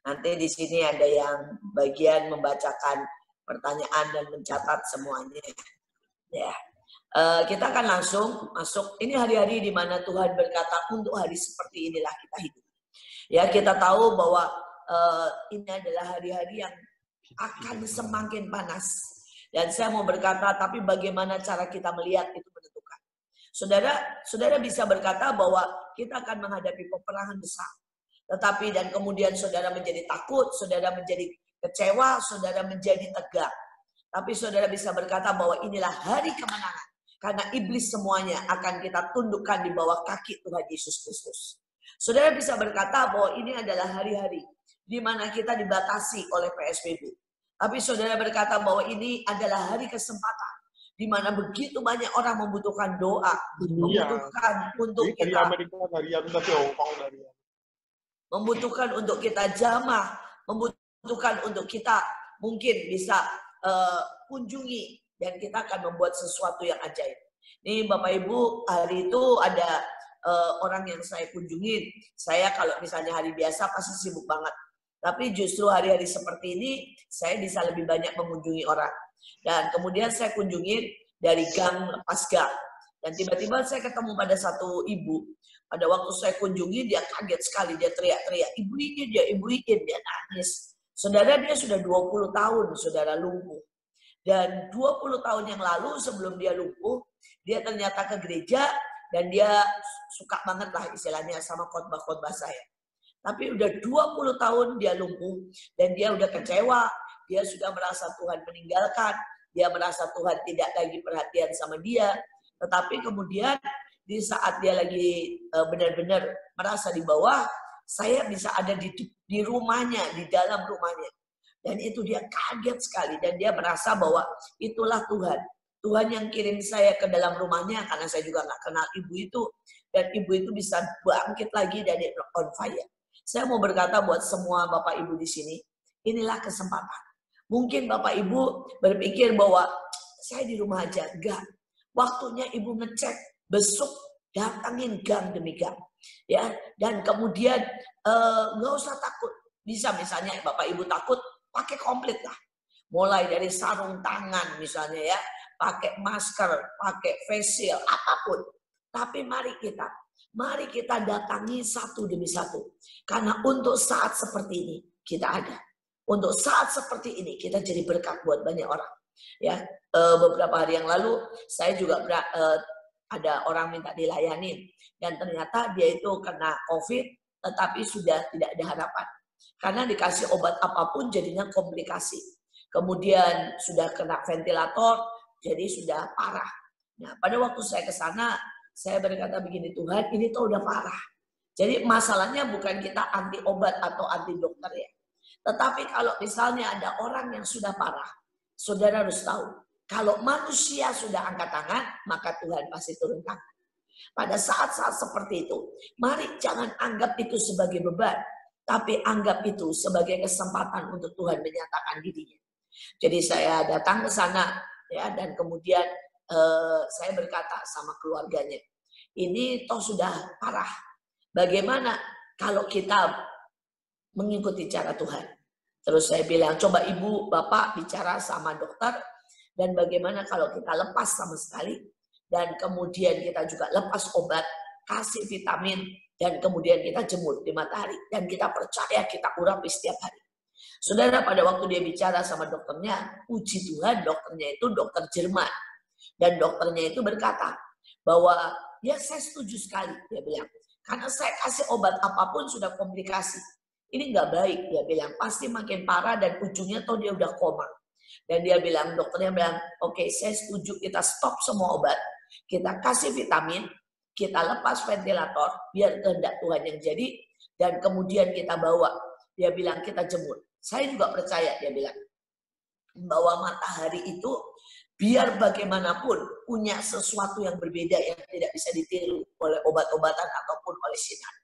Nanti di sini ada yang bagian membacakan pertanyaan dan mencatat semuanya. Ya, kita akan langsung masuk. Ini hari-hari di mana Tuhan berkata untuk hari seperti inilah kita hidup. Ya, kita tahu bahwa ini adalah hari-hari yang akan semakin panas. Dan saya mau berkata, tapi bagaimana cara kita melihat itu menentukan. Saudara bisa berkata bahwa kita akan menghadapi peperangan besar. Tetapi dan kemudian saudara menjadi takut, saudara menjadi kecewa, saudara menjadi tegang. Tapi saudara bisa berkata bahwa inilah hari kemenangan. Karena iblis semuanya akan kita tundukkan di bawah kaki Tuhan Yesus Kristus. Saudara bisa berkata bahwa ini adalah hari-hari di mana kita dibatasi oleh PSBB. Tapi saudara berkata bahwa ini adalah hari kesempatan di mana begitu banyak orang membutuhkan doa, membutuhkan untuk kita, membutuhkan untuk kita jamah, membutuhkan untuk kita mungkin bisa kunjungi, dan kita akan membuat sesuatu yang ajaib. Nih Bapak Ibu, hari itu ada orang yang saya kunjungin. Saya kalau misalnya hari biasa pasti sibuk banget. Tapi justru hari-hari seperti ini, saya bisa lebih banyak mengunjungi orang. Dan kemudian saya kunjungin dari gang lepas gang. Dan tiba-tiba saya ketemu pada satu ibu. Pada waktu saya kunjungi, dia kaget sekali. Dia teriak-teriak, ibu Iin, dia nangis. Saudara, dia sudah 20 tahun, saudara, lumpuh. Dan 20 tahun yang lalu sebelum dia lumpuh, dia ternyata ke gereja, dan dia suka banget lah istilahnya sama khotbah-khotbah saya. Tapi udah 20 tahun dia lumpuh dan dia udah kecewa, dia sudah merasa Tuhan meninggalkan, dia merasa Tuhan tidak lagi perhatian sama dia. Tetapi kemudian di saat dia lagi benar-benar merasa di bawah, saya bisa ada di rumahnya, di dalam rumahnya. Dan itu dia kaget sekali dan dia merasa bahwa itulah Tuhan. Tuhan yang kirim saya ke dalam rumahnya karena saya juga nggak kenal ibu itu. Dan ibu itu bisa bangkit lagi dari on fire. Saya mau berkata buat semua Bapak Ibu di sini, inilah kesempatan. Mungkin Bapak Ibu berpikir bahwa saya di rumah aja. Enggak. Waktunya Ibu ngecek, besok datangin gang demi gang. Ya, dan kemudian nggak usah takut. Bisa misalnya Bapak Ibu takut, pakai komplit lah. Mulai dari sarung tangan misalnya ya, pakai masker, pakai face shield, apapun. Tapi mari kita datangi satu demi satu. Karena untuk saat seperti ini kita ada. Untuk saat seperti ini kita jadi berkat buat banyak orang. Ya, beberapa hari yang lalu saya juga ada orang minta dilayani dan ternyata dia itu kena COVID, tetapi sudah tidak ada harapan. Karena dikasih obat apapun jadinya komplikasi. Kemudian sudah kena ventilator, jadi sudah parah. Nah, pada waktu saya ke sana, saya berkata begini, Tuhan, ini tuh udah parah. Jadi masalahnya bukan kita anti obat atau anti dokter ya. Tetapi kalau misalnya ada orang yang sudah parah, saudara harus tahu, kalau manusia sudah angkat tangan, maka Tuhan pasti turun tangan. Pada saat-saat seperti itu, mari jangan anggap itu sebagai beban, tapi anggap itu sebagai kesempatan untuk Tuhan menyatakan dirinya. Jadi saya datang ke sana ya, dan kemudian saya berkata sama keluarganya, ini toh sudah parah. Bagaimana kalau kita mengikuti cara Tuhan? Terus saya bilang, coba ibu, bapak bicara sama dokter, dan bagaimana kalau kita lepas sama sekali, dan kemudian kita juga lepas obat, kasih vitamin, dan kemudian kita jemur di matahari, dan kita percaya kita urapi setiap hari. Saudara, pada waktu dia bicara sama dokternya, puji Tuhan, dokternya itu dokter Jerman. Dan dokternya itu berkata bahwa ya saya setuju sekali, dia bilang. Karena saya kasih obat apapun sudah komplikasi. Ini nggak baik, dia bilang. Pasti makin parah dan ujungnya toh dia udah koma. Dan dia bilang, dokternya bilang, oke, saya setuju kita stop semua obat. Kita kasih vitamin, kita lepas ventilator, biar kehendak Tuhan yang jadi. Dan kemudian kita bawa, dia bilang kita jemur. Saya juga percaya, dia bilang, bahwa matahari itu biar bagaimanapun punya sesuatu yang berbeda yang tidak bisa ditiru oleh obat-obatan ataupun oleh sinar.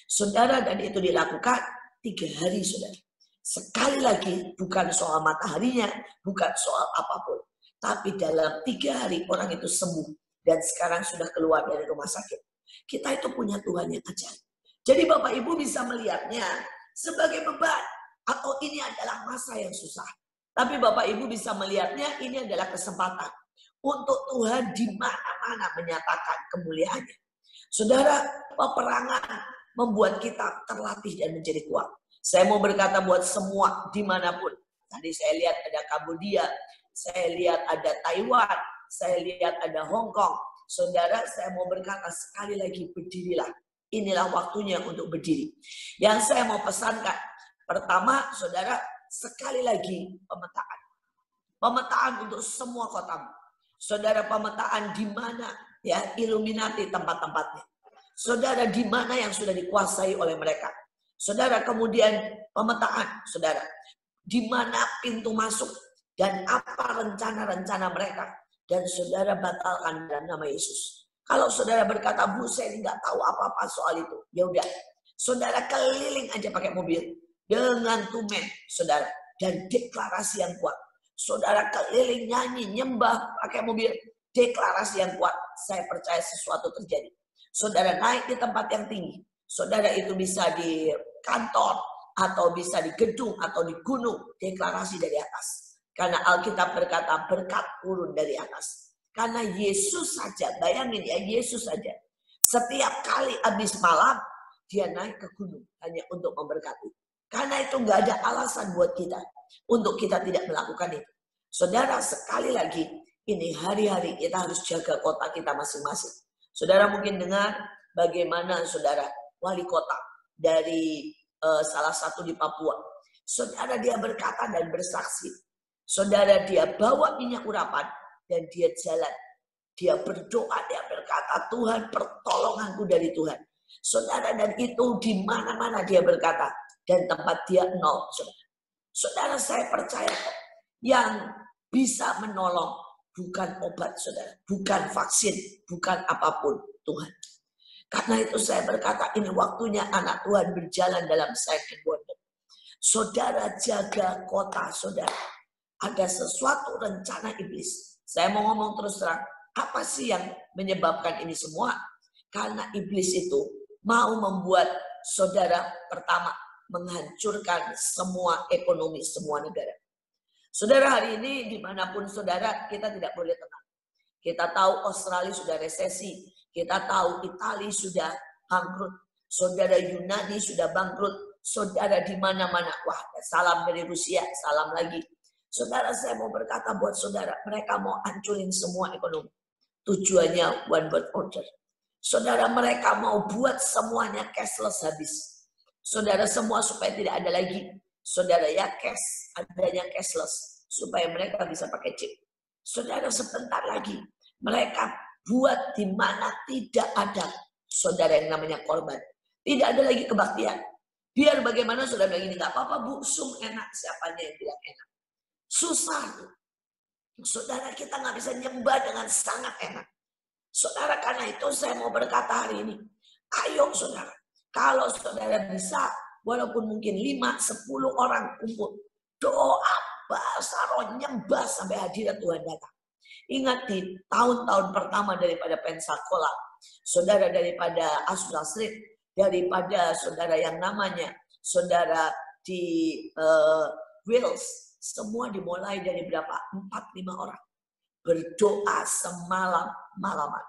Saudara, dan itu dilakukan 3 hari, saudara. Sekali lagi, bukan soal mataharinya, bukan soal apapun. Tapi dalam 3 hari orang itu sembuh dan sekarang sudah keluar dari rumah sakit. Kita itu punya Tuhan yang ajaib. Jadi Bapak Ibu bisa melihatnya sebagai beban. atau ini adalah masa yang susah. Tapi Bapak Ibu bisa melihatnya ini adalah kesempatan untuk Tuhan di mana-mana menyatakan kemuliaannya. Saudara, peperangan membuat kita terlatih dan menjadi kuat. Saya mau berkata buat semua dimanapun. Tadi saya lihat ada Kambodia, saya lihat ada Taiwan, saya lihat ada Hong Kong. Saudara, saya mau berkata sekali lagi, berdirilah. Inilah waktunya untuk berdiri. Yang saya mau pesankan, pertama, saudara, sekali lagi pemetaan. Pemetaan untuk semua kotamu. Saudara, pemetaan di mana ya Illuminati tempat-tempatnya. Saudara, di mana yang sudah dikuasai oleh mereka. Saudara, kemudian pemetaan, saudara, di mana pintu masuk dan apa rencana-rencana mereka. Dan saudara batalkan dalam nama Yesus. Kalau saudara berkata, Bu, saya nggak tahu apa-apa soal itu. Ya udah, saudara keliling aja pakai mobil dengan tumen, saudara, dan deklarasi yang kuat. Saudara keliling nyanyi, nyembah pakai mobil, deklarasi yang kuat. Saya percaya sesuatu terjadi. Saudara naik di tempat yang tinggi. Saudara itu bisa di kantor, atau bisa di gedung, atau di gunung. Deklarasi dari atas. Karena Alkitab berkata berkat turun dari atas. Karena Yesus saja, bayangin ya, Yesus saja. Setiap kali habis malam, dia naik ke gunung hanya untuk memberkati. Karena itu nggak ada alasan buat kita untuk kita tidak melakukan itu. Saudara, sekali lagi, ini hari-hari kita harus jaga kota kita masing-masing. Saudara mungkin dengar bagaimana saudara wali kota dari salah satu di Papua. Saudara, dia berkata dan bersaksi. Saudara, dia bawa minyak urapan dan dia jalan. Dia berdoa, dia berkata, Tuhan, pertolonganku dari Tuhan. Saudara, dan itu di mana-mana dia berkata. Dan tempat dia nol. Saudara, saya percaya yang bisa menolong bukan obat, saudara. Bukan vaksin, bukan apapun, Tuhan. Karena itu saya berkata, ini waktunya anak Tuhan berjalan dalam sign and wonder. Saudara, jaga kota saudara. Ada sesuatu rencana iblis. Saya mau ngomong terus terang, apa sih yang menyebabkan ini semua? Karena iblis itu mau membuat saudara pertama menghancurkan semua ekonomi semua negara. Saudara, hari ini dimanapun saudara, kita tidak boleh tenang. Kita tahu Australia sudah resesi, kita tahu Italia sudah bangkrut, saudara Yunani sudah bangkrut, saudara di mana-mana. Wah, salam dari Rusia, salam lagi. Saudara, saya mau berkata buat saudara, mereka mau hancurin semua ekonomi. Tujuannya one world order. Saudara, mereka mau buat semuanya cashless habis. Saudara, semua supaya tidak ada lagi. Saudara, ya cash, adanya cashless. Supaya mereka bisa pakai chip. Saudara, sebentar lagi. Mereka buat di mana tidak ada saudara yang namanya korban. Tidak ada lagi kebaktian. Biar bagaimana saudara bilang ini, gak apa-apa Bu, sum enak. Siapanya yang bilang enak? Susah. Saudara, kita nggak bisa nyembah dengan sangat enak. Saudara, karena itu saya mau berkata hari ini. Ayo saudara. Kalau saudara bisa, walaupun mungkin 5-10 orang kumpul. Doa, bahasa roh, nyembah sampai hadirat Tuhan datang. Ingat di tahun-tahun pertama daripada Pensacola. Saudara daripada Azusa Street. Daripada saudara yang namanya. Saudara di Wales. Semua dimulai dari berapa? 4-5 orang. Berdoa semalam-malaman.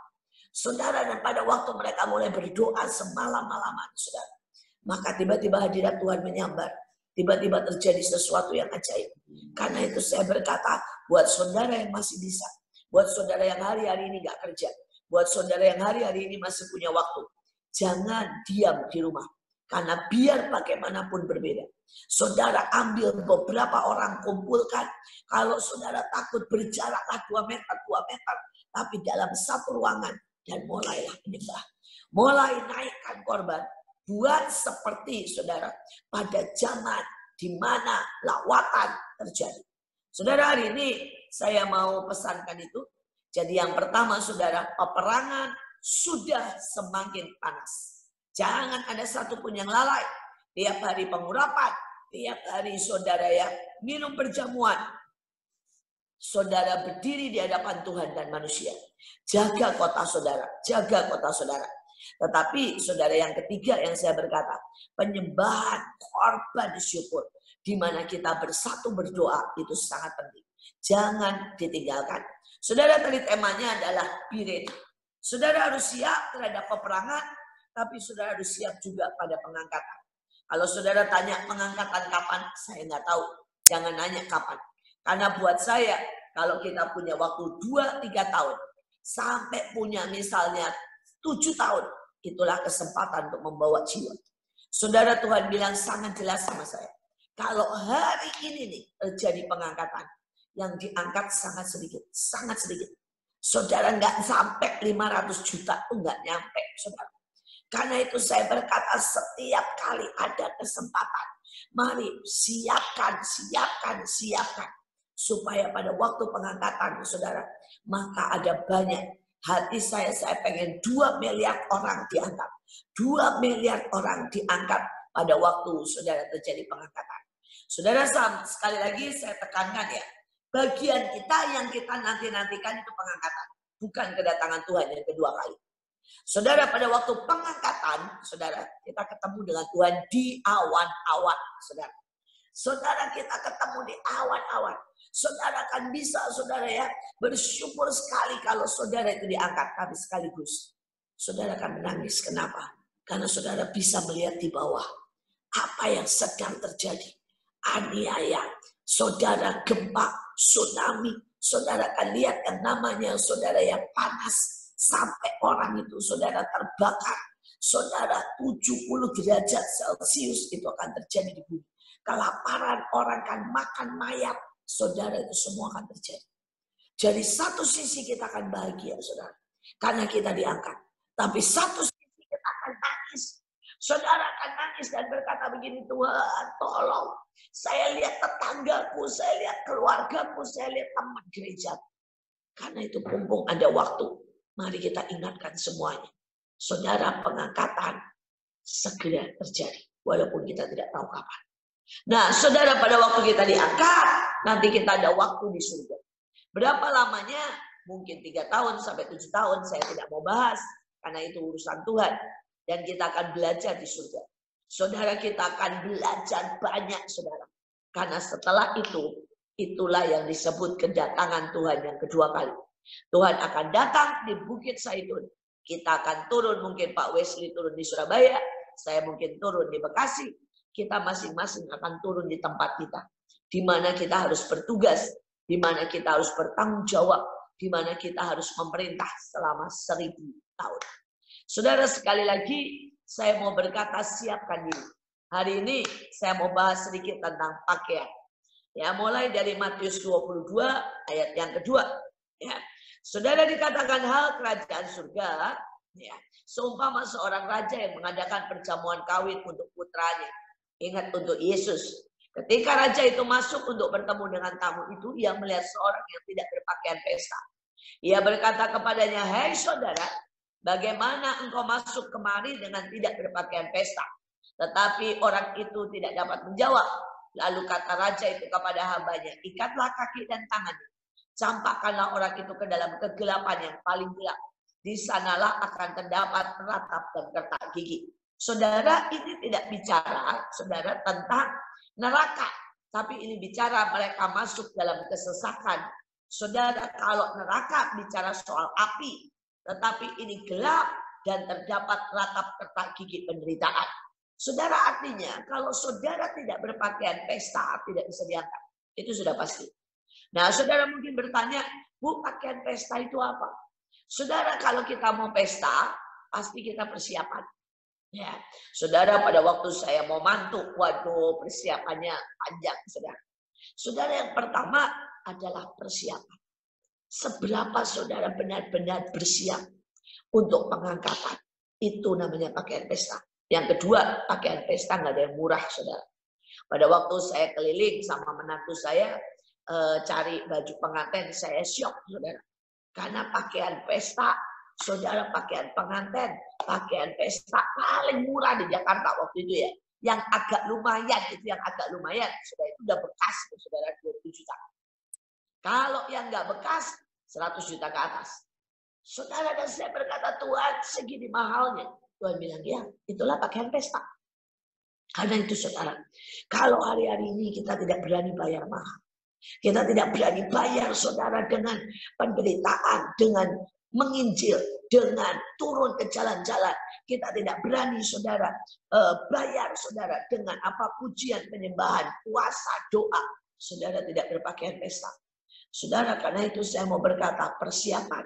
Saudara, dan pada waktu mereka mulai berdoa semalam-malaman, saudara, maka tiba-tiba hadirat Tuhan menyambar. Tiba-tiba terjadi sesuatu yang ajaib. Karena itu saya berkata, buat saudara yang masih bisa, buat saudara yang hari-hari ini gak kerja, buat saudara yang hari-hari ini masih punya waktu, jangan diam di rumah. Karena biar bagaimanapun berbeda. Saudara ambil beberapa orang, kumpulkan. Kalau saudara takut, berjaraklah 2 meter. Tapi dalam satu ruangan. Dan mulailah menyembah. Mulai naikkan korban. Buat seperti saudara. Pada zaman di mana lawatan terjadi. Saudara, hari ini saya mau pesankan itu. Jadi yang pertama saudara, peperangan sudah semakin panas. Jangan ada satupun yang lalai. Tiap hari pengurapan. Tiap hari saudara yang minum perjamuan. Saudara berdiri di hadapan Tuhan dan manusia. Jaga kota saudara. Jaga kota saudara. Tetapi saudara yang ketiga yang saya berkata. Penyembahan korban syukur. di mana kita bersatu berdoa itu sangat penting. Jangan ditinggalkan. Saudara, tadi temanya adalah be ready. Saudara harus siap terhadap peperangan, tapi saudara harus siap juga pada pengangkatan. Kalau saudara tanya pengangkatan kapan, saya nggak tahu. Jangan nanya kapan. Karena buat saya, kalau kita punya waktu 2-3 tahun, sampai punya misalnya 7 tahun, itulah kesempatan untuk membawa jiwa. Saudara, Tuhan bilang sangat jelas sama saya. Kalau hari ini nih terjadi pengangkatan, yang diangkat sangat sedikit, sangat sedikit. Saudara nggak sampai 500 juta tuh nggak nyampe, saudara. Karena itu saya berkata setiap kali ada kesempatan, mari siapkan, siapkan, siapkan. Supaya pada waktu pengangkatan, saudara, maka ada banyak. Hati saya pengen 2 miliar orang diangkat. 2 miliar orang diangkat pada waktu saudara terjadi pengangkatan. Saudara, sekali lagi saya tekankan ya, bagian kita yang kita nanti-nantikan itu pengangkatan, bukan kedatangan Tuhan yang kedua kali. Saudara, pada waktu pengangkatan, saudara, kita ketemu dengan Tuhan di awan-awan, saudara. Saudara, kita ketemu di awan-awan. Saudara akan bisa, saudara ya, bersyukur sekali kalau saudara itu diangkat. Tapi sekaligus, saudara akan menangis. Kenapa? Karena saudara bisa melihat di bawah apa yang sedang terjadi. Aniaya, saudara, gempa, tsunami. Saudara akan lihat yang namanya saudara yang panas. Sampai orang itu saudara terbakar. Saudara, 70 derajat Celcius itu akan terjadi di bumi. Kelaparan, orang akan makan mayat. Saudara, itu semua akan terjadi. Jadi satu sisi kita akan bahagia, saudara. Karena kita diangkat. Tapi satu sisi kita akan nangis. Saudara akan nangis dan berkata begini, Tuhan tolong. Saya lihat tetanggaku, saya lihat keluargaku, saya lihat teman gereja. Karena itu mumpung ada waktu. Mari kita ingatkan semuanya. Saudara, pengangkatan segera terjadi. Walaupun kita tidak tahu kapan. Nah, saudara, pada waktu kita diangkat, nanti kita ada waktu di surga. Berapa lamanya? Mungkin 3 tahun sampai 7 tahun. Saya tidak mau bahas. Karena itu urusan Tuhan. Dan kita akan belajar di surga. Saudara, kita akan belajar banyak, saudara. Karena setelah itu, itulah yang disebut kedatangan Tuhan yang kedua kali. Tuhan akan datang di Bukit Zaitun. Kita akan turun, mungkin Pak Wesley turun di Surabaya. Saya mungkin turun di Bekasi. Kita masing-masing akan turun di tempat kita. Di mana kita harus bertugas. Di mana kita harus bertanggung jawab. Di mana kita harus memerintah selama 1000 tahun. Saudara, sekali lagi saya mau berkata siapkan diri. Hari ini saya mau bahas sedikit tentang pakaian. Ya, mulai dari Matius 22 ayat yang kedua. Ya. Saudara, dikatakan hal kerajaan surga, ya, seumpama seorang raja yang mengadakan perjamuan kawin untuk putranya. Ingat, untuk Yesus. Ketika raja itu masuk untuk bertemu dengan tamu itu, ia melihat seorang yang tidak berpakaian pesta. Ia berkata kepadanya, "Hai saudara, bagaimana engkau masuk kemari dengan tidak berpakaian pesta?" Tetapi orang itu tidak dapat menjawab. Lalu kata raja itu kepada hambanya, "Ikatlah kaki dan tangannya. Campakkanlah orang itu ke dalam kegelapan yang paling gelap. Di sanalah akan terdapat ratap dan kertak gigi." Saudara, ini tidak bicara, saudara, tentang neraka. Tapi ini bicara mereka masuk dalam kesesakan. Saudara, kalau neraka bicara soal api. Tetapi ini gelap dan terdapat ratap kertak gigi penderitaan. Saudara, artinya kalau saudara tidak berpakaian pesta, tidak bisa diangkat. Itu sudah pasti. Nah, saudara mungkin bertanya, Bu, pakaian pesta itu apa? Saudara, kalau kita mau pesta, pasti kita persiapan. Ya, saudara, pada waktu saya mau mantu, waduh, persiapannya panjang, saudara. Saudara, yang pertama adalah persiapan. Seberapa saudara benar-benar bersiap untuk pengangkatan. Itu namanya pakaian pesta. Yang kedua, pakaian pesta nggak ada yang murah, saudara. Pada waktu saya keliling sama menantu saya, cari baju pengantin, saya syok, saudara. Karena pakaian pesta, saudara, pakaian pengantin, pakaian pesta paling murah di Jakarta waktu itu ya. Yang agak lumayan, itu yang agak lumayan. Saudara, itu udah bekas, saudara, 20 juta. Kalau yang nggak bekas, 100 juta ke atas. Saudara, dan saya berkata, Tuhan, segini mahalnya. Tuhan bilang, ya, itulah pakaian pesta. Karena itu saudara, kalau hari-hari ini kita tidak berani bayar mahal, kita tidak berani bayar saudara dengan penderitaan, dengan menginjil, dengan turun ke jalan-jalan. Kita tidak berani saudara bayar saudara dengan apa pujian, penyembahan, puasa, doa. Saudara tidak berpakaian pesta. Saudara, karena itu saya mau berkata persiapan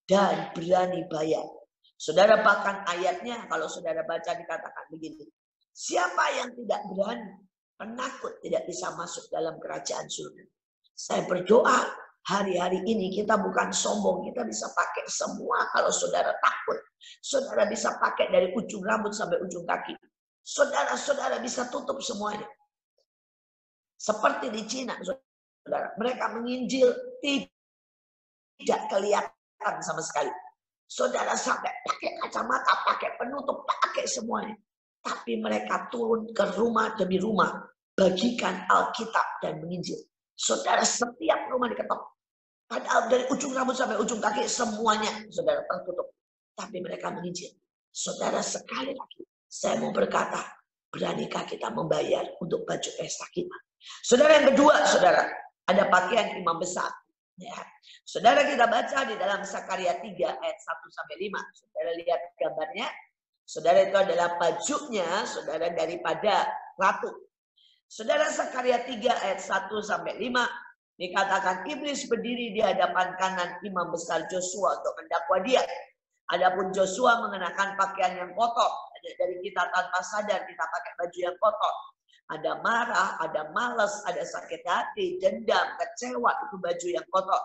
dan berani bayar. Saudara, bahkan ayatnya kalau saudara baca dikatakan begini. Siapa yang tidak berani, penakut tidak bisa masuk dalam kerajaan surga. Saya berdoa hari-hari ini kita bukan sombong, kita bisa pakai semua. Kalau saudara takut, saudara bisa pakai dari ujung rambut sampai ujung kaki. Saudara-saudara bisa tutup semuanya. Seperti di Cina, saudara, mereka menginjil tidak kelihatan sama sekali. Saudara sampai pakai kacamata, pakai penutup, pakai semuanya. Tapi mereka turun ke rumah demi rumah, bagikan Alkitab dan menginjil. Saudara, setiap rumah diketok. Padahal dari ujung rambut sampai ujung kaki semuanya saudara tertutup. Tapi mereka menginjil. Saudara, sekali lagi saya mau berkata, beranikah kita membayar untuk baju pesta kita? Saudara, yang kedua, saudara, ada pakaian imam besar. Ya. Saudara, kita baca di dalam Zakaria 3 ayat 1-5. Saudara lihat gambarnya. Saudara, itu adalah bajunya saudara daripada ratu. Saudara, Zakaria 3 ayat 1-5 dikatakan iblis berdiri di hadapan kanan imam besar Joshua untuk mendakwa dia. Adapun Joshua mengenakan pakaian yang kotor. Dari kita tanpa sadar kita pakai baju yang kotor. Ada marah, ada malas, ada sakit hati, dendam, kecewa, itu baju yang kotor.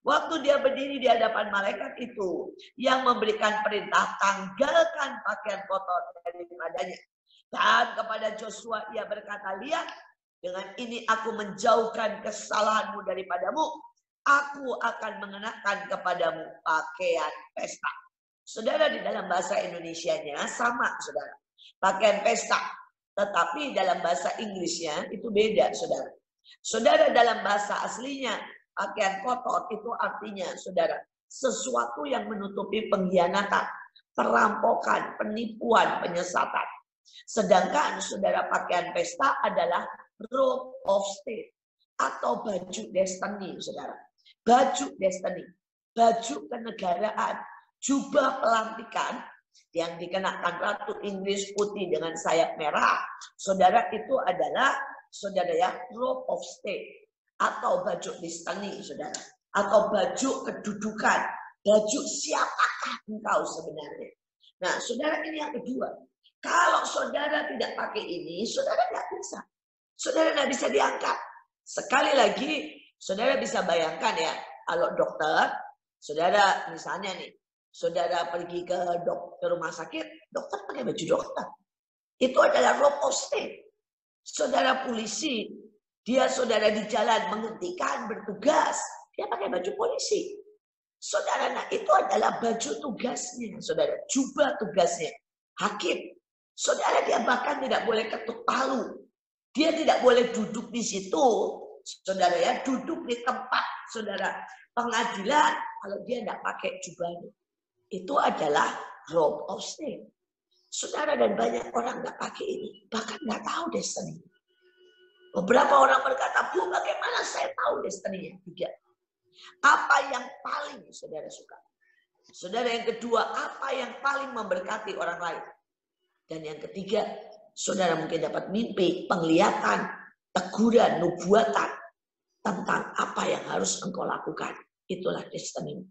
Waktu dia berdiri di hadapan malaikat itu yang memberikan perintah tanggalkan pakaian kotor daripadanya. Dan kepada Joshua ia berkata, lihat, dengan ini aku menjauhkan kesalahanmu daripadamu. Aku akan mengenakan kepadamu pakaian pesta. Saudara, di dalam bahasa Indonesianya sama, saudara. Pakaian pesta. Tetapi dalam bahasa Inggrisnya itu beda, saudara. Saudara, dalam bahasa aslinya, pakaian kotor itu artinya, saudara, sesuatu yang menutupi pengkhianatan, perampokan, penipuan, penyesatan. Sedangkan, saudara, pakaian pesta adalah robe of state atau baju destiny, saudara. Baju destiny, baju kenegaraan, jubah pelantikan yang dikenakan Ratu Inggris putih dengan sayap merah. Saudara, itu adalah, saudara ya, robe of state atau baju destiny, saudara. Atau baju kedudukan, baju siapakah engkau sebenarnya. Nah, saudara, ini yang kedua. Kalau saudara tidak pakai ini, saudara tidak bisa. Saudara tidak bisa diangkat. Sekali lagi, saudara bisa bayangkan ya, kalau dokter, saudara misalnya nih, saudara pergi ke rumah sakit, dokter pakai baju dokter. Itu adalah robe of state. Saudara polisi, dia saudara di jalan menghentikan bertugas, dia pakai baju polisi. Saudara, nah itu adalah baju tugasnya, saudara, jubah tugasnya. Hakim, saudara, dia bahkan tidak boleh ketuk palu. Dia tidak boleh duduk di situ, saudara ya, duduk di tempat, saudara, pengadilan kalau dia tidak pakai jubahnya. Itu adalah robe of state. Saudara, dan banyak orang nggak pakai ini, bahkan nggak tahu destiny. Beberapa orang berkata, Bu, bagaimana saya tahu destiny-nya? Tidak. Apa yang paling saudara suka? Saudara, yang kedua, apa yang paling memberkati orang lain? Dan yang ketiga, saudara mungkin dapat mimpi, penglihatan, teguran, nubuatan tentang apa yang harus engkau lakukan. Itulah destiny.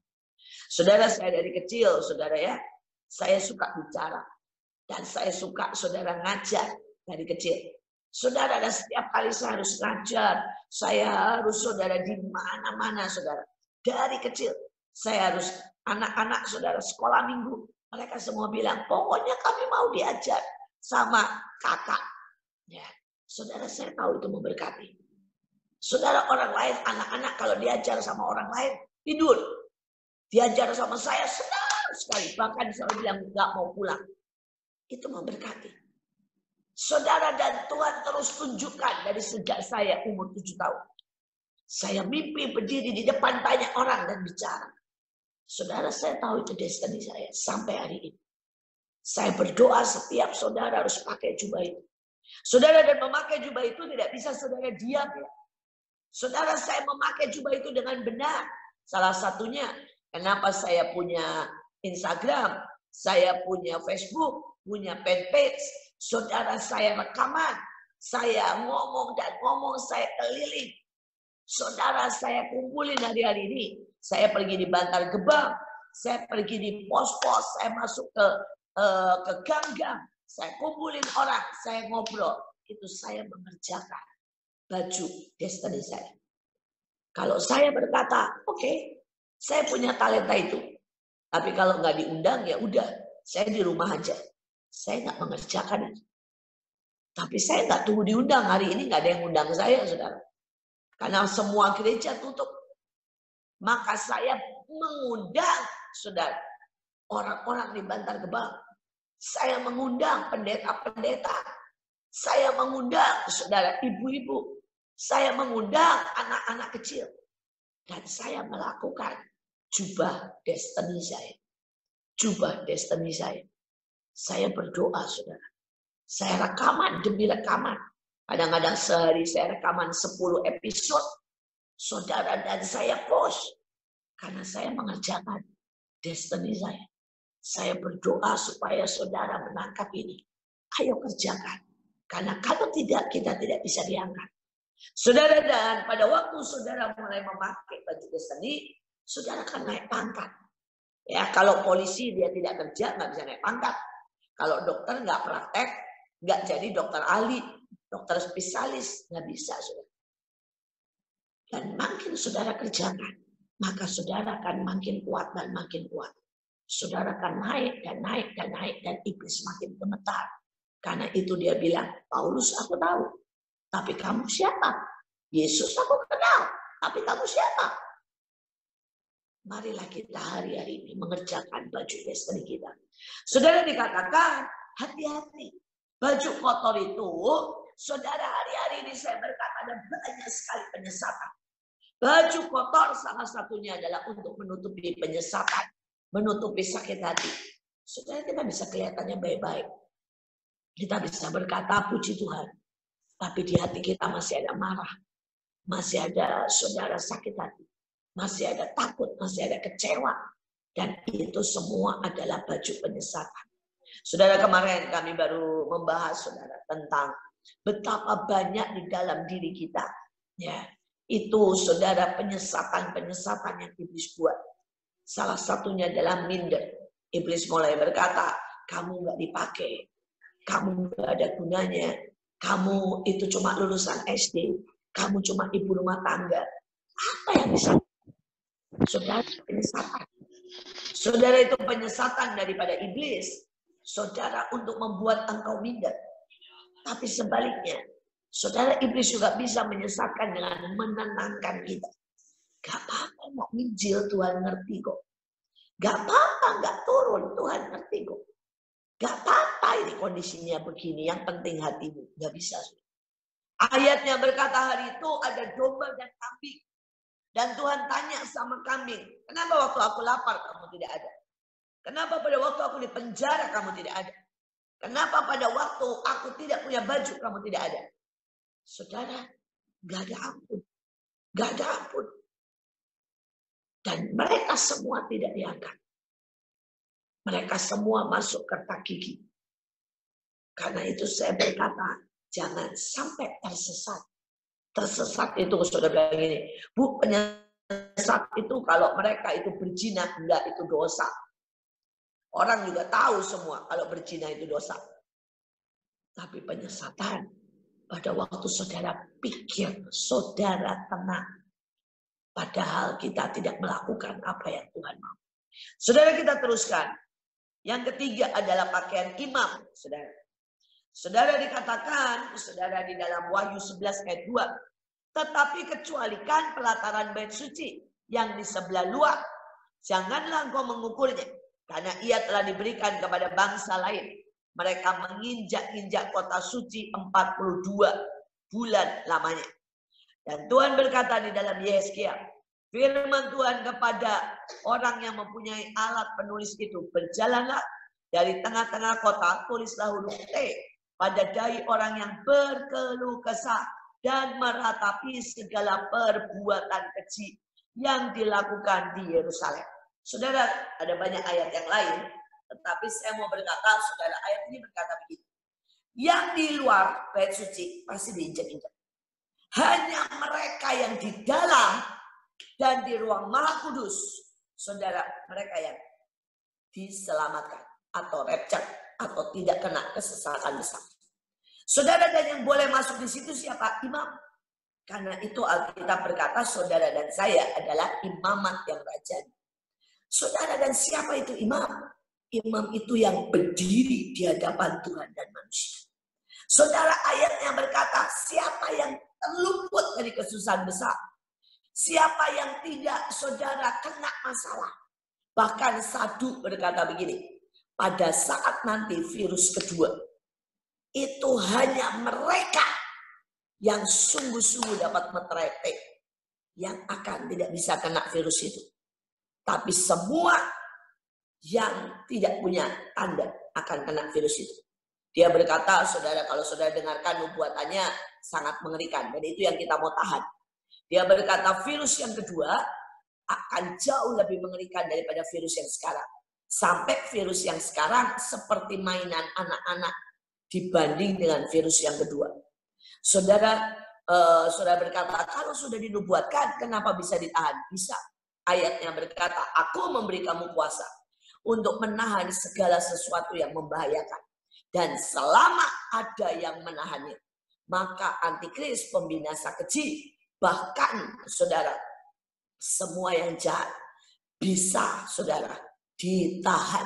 Saudara, saya dari kecil, saudara ya, saya suka bicara. Dan saya suka saudara ngajar dari kecil. Saudara, dan setiap kali saya harus ngajar, saya harus saudara di mana-mana saudara. Dari kecil, saya harus anak-anak saudara sekolah minggu. Mereka semua bilang, pokoknya kami mau diajar sama kakak. Ya, saudara, saya tahu itu memberkati. Saudara, orang lain, anak-anak kalau diajar sama orang lain, tidur. Diajar sama saya, senang sekali. Bahkan saya bilang, nggak mau pulang. Itu memberkati. Saudara, dan Tuhan terus tunjukkan dari sejak saya umur 7 tahun. Saya mimpi berdiri di depan banyak orang dan bicara. Saudara, saya tahu itu destiny saya sampai hari ini. Saya berdoa setiap saudara harus pakai jubah itu. Saudara, dan memakai jubah itu tidak bisa saudara diam ya. Saudara, saya memakai jubah itu dengan benar. Salah satunya, kenapa saya punya Instagram, saya punya Facebook, punya fanpage. Saudara, saya rekaman, saya ngomong dan ngomong, saya keliling. Saudara, saya kumpulin hari-hari ini. Saya pergi di Bantar Gebang, saya pergi di pos-pos, saya masuk ke gang-gang, saya kumpulin orang, saya ngobrol. Itu saya mengerjakan baju destiny saya. Kalau saya berkata, oke, saya punya talenta itu. Tapi kalau nggak diundang, ya udah, saya di rumah aja. Saya nggak mengerjakan itu. Tapi saya nggak tunggu diundang. Hari ini nggak ada yang undang saya, saudara. Karena semua gereja tutup. Maka saya mengundang, saudara, orang-orang di Bantar Gebang. Saya mengundang pendeta-pendeta. Saya mengundang, saudara, ibu-ibu. Saya mengundang anak-anak kecil. Dan saya melakukan jubah destiny saya. Jubah destiny saya. Saya berdoa, saudara. Saya rekaman demi rekaman. Kadang-kadang sehari saya rekaman 10 episode. Saudara, dan saya post. Karena saya mengerjakan destiny saya. Saya berdoa supaya saudara menangkap ini. Ayo kerjakan. Karena kalau tidak, kita tidak bisa diangkat. Saudara, dan pada waktu saudara mulai memakai baju destiny, saudara akan naik pangkat. Ya, kalau polisi dia tidak kerja, nggak bisa naik pangkat. Kalau dokter nggak praktek, nggak jadi dokter ahli, dokter spesialis, nggak bisa, saudara. Dan makin saudara kerjakan, maka saudara akan makin kuat dan makin kuat. Saudara akan naik dan naik dan naik, dan iblis makin gemetar. Karena itu dia bilang, Paulus aku tahu, tapi kamu siapa? Yesus aku kenal, tapi kamu siapa? Marilah kita hari-hari ini mengerjakan baju destiny kita. Saudara, dikatakan hati-hati. Baju kotor itu, saudara, hari-hari ini saya berkata ada banyak sekali penyesatan. Baju kotor salah satunya adalah untuk menutupi penyesatan, menutupi sakit hati. Saudara, kita bisa kelihatannya baik-baik. Kita bisa berkata puji Tuhan. Tapi di hati kita masih ada marah. Masih ada saudara sakit hati. Masih ada takut, masih ada kecewa. Dan itu semua adalah baju penyesatan. Saudara, kemarin kami baru membahas, saudara, tentang betapa banyak di dalam diri kita. Ya, itu saudara penyesatan-penyesatan yang iblis buat. Salah satunya adalah minder. Iblis mulai berkata, kamu nggak dipakai. Kamu nggak ada gunanya. Kamu itu cuma lulusan SD. Kamu cuma ibu rumah tangga. Apa yang bisa? Saudara, penyesatan. Saudara, itu penyesatan daripada iblis. Saudara, untuk membuat engkau minder. Tapi sebaliknya, saudara, iblis juga bisa menyesatkan dengan menenangkan kita. Gak apa-apa mau minjil, Tuhan ngerti kok. Gak apa-apa gak turun, Tuhan ngerti kok. Gak apa-apa ini kondisinya begini, yang penting hatimu. Gak bisa. Ayatnya berkata hari itu ada domba dan kambing. Dan Tuhan tanya sama kambing, kenapa waktu aku lapar kamu tidak ada? Kenapa pada waktu aku di penjara kamu tidak ada? Kenapa pada waktu aku tidak punya baju kamu tidak ada? Saudara, gak ada ampun. Gak ada ampun. Dan mereka semua tidak diangkat. Mereka semua masuk kerta gigi. Karena itu saya berkata, jangan sampai tersesat. Tersesat itu, saudara bilang gini, Bu, penyesat itu kalau mereka itu berzina, enggak, itu dosa. Orang juga tahu semua kalau berzina itu dosa. Tapi penyesatan, pada waktu saudara pikir, saudara tenang. Padahal kita tidak melakukan apa yang Tuhan mau. Saudara, kita teruskan. Yang ketiga adalah pakaian imam, saudara. Saudara, dikatakan, saudara, di dalam Wahyu 11 ayat 2. Tetapi kecualikan pelataran bait suci yang di sebelah luar. Janganlah engkau mengukurnya. Karena ia telah diberikan kepada bangsa lain. Mereka menginjak-injak kota suci 42 bulan lamanya. Dan Tuhan berkata di dalam Yesaya, firman Tuhan kepada orang yang mempunyai alat penulis itu, berjalanlah dari tengah-tengah kota, tulislah huruf T pada dai orang yang berkeluh kesah dan meratapi segala perbuatan keji yang dilakukan di Yerusalem. Saudara, ada banyak ayat yang lain, tetapi saya mau berkata, saudara, ayat ini berkata begitu. Yang di luar bait suci pasti diinjak-injak. Hanya mereka yang di dalam dan di ruang Maha Kudus, saudara, mereka yang diselamatkan atau rapture atau tidak kena kesesakan besar. Saudara, dan yang boleh masuk di situ siapa? Imam. Karena itu Alkitab berkata saudara dan saya adalah imamat yang rajani. Saudara, dan siapa itu imam? Imam itu yang berdiri di hadapan Tuhan dan manusia. Saudara, ayatnya berkata siapa yang terluput dari kesusahan besar. Siapa yang tidak, saudara, kena masalah. Bahkan Saduk berkata begini, pada saat nanti virus kedua, itu hanya mereka yang sungguh-sungguh dapat meterapek yang akan tidak bisa kena virus itu. Tapi semua yang tidak punya tanda akan kena virus itu. Dia berkata, saudara, kalau saudara dengarkan nubuatannya sangat mengerikan. Dan itu yang kita mau tahan. Dia berkata virus yang kedua akan jauh lebih mengerikan daripada virus yang sekarang. Sampai virus yang sekarang seperti mainan anak-anak dibanding dengan virus yang kedua. Saudara, saudara berkata, kalau sudah dinubuatkan, kenapa bisa ditahan? Bisa. Ayatnya berkata, aku memberi kamu kuasa untuk menahan segala sesuatu yang membahayakan. Dan selama ada yang menahannya, maka antikris, pembinasa keji, bahkan saudara, semua yang jahat bisa, saudara, ditahan.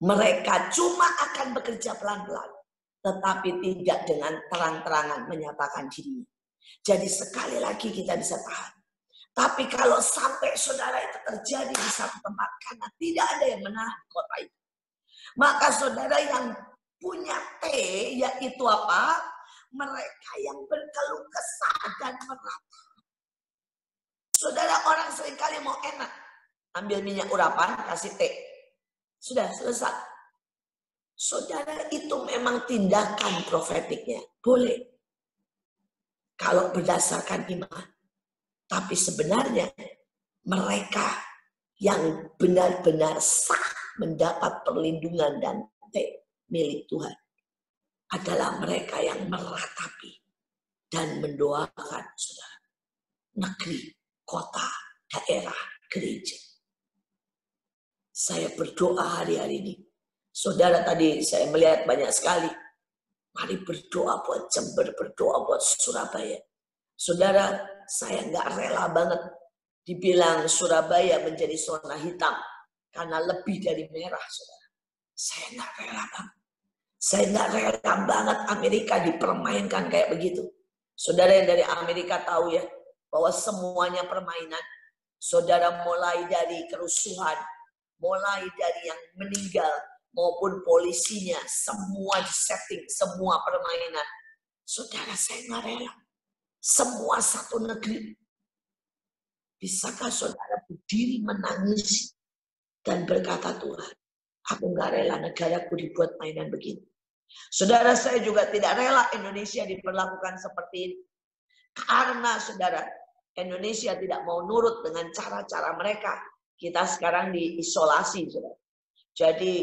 Mereka cuma akan bekerja pelan-pelan, tetapi tidak dengan terang-terangan menyatakan dirinya. Jadi sekali lagi kita bisa tahan. Tapi kalau sampai saudara itu terjadi di satu tempat, karena tidak ada yang menahan kota itu, maka saudara yang punya T, yaitu apa? Mereka yang berkeluh kesah dan merata. Saudara, orang seringkali mau enak, ambil minyak urapan, kasih teh. Sudah selesai. Saudara, itu memang tindakan profetiknya. Boleh. Kalau berdasarkan iman. Tapi sebenarnya mereka yang benar-benar sah mendapat perlindungan dan teh milik Tuhan adalah mereka yang meratapi dan mendoakan saudara. Negeri, kota, daerah, gereja. Saya berdoa hari-hari ini. Saudara, tadi saya melihat banyak sekali. Mari berdoa buat Jember, berdoa buat Surabaya. Saudara, saya nggak rela banget dibilang Surabaya menjadi zona hitam. Karena lebih dari merah, saudara. Saya nggak rela banget. Saya nggak rela banget Amerika dipermainkan kayak begitu. Saudara yang dari Amerika tahu ya, bahwa semuanya permainan. Saudara, mulai dari kerusuhan, mulai dari yang meninggal, maupun polisinya, semua disetting, semua permainan. Saudara, saya nggak rela. Semua satu negeri. Bisakah saudara berdiri menangis dan berkata, Tuhan, aku nggak rela negaraku dibuat mainan begini. Saudara, saya juga tidak rela Indonesia diperlakukan seperti ini. Karena saudara, Indonesia tidak mau nurut dengan cara-cara mereka. Kita sekarang diisolasi, saudara. Jadi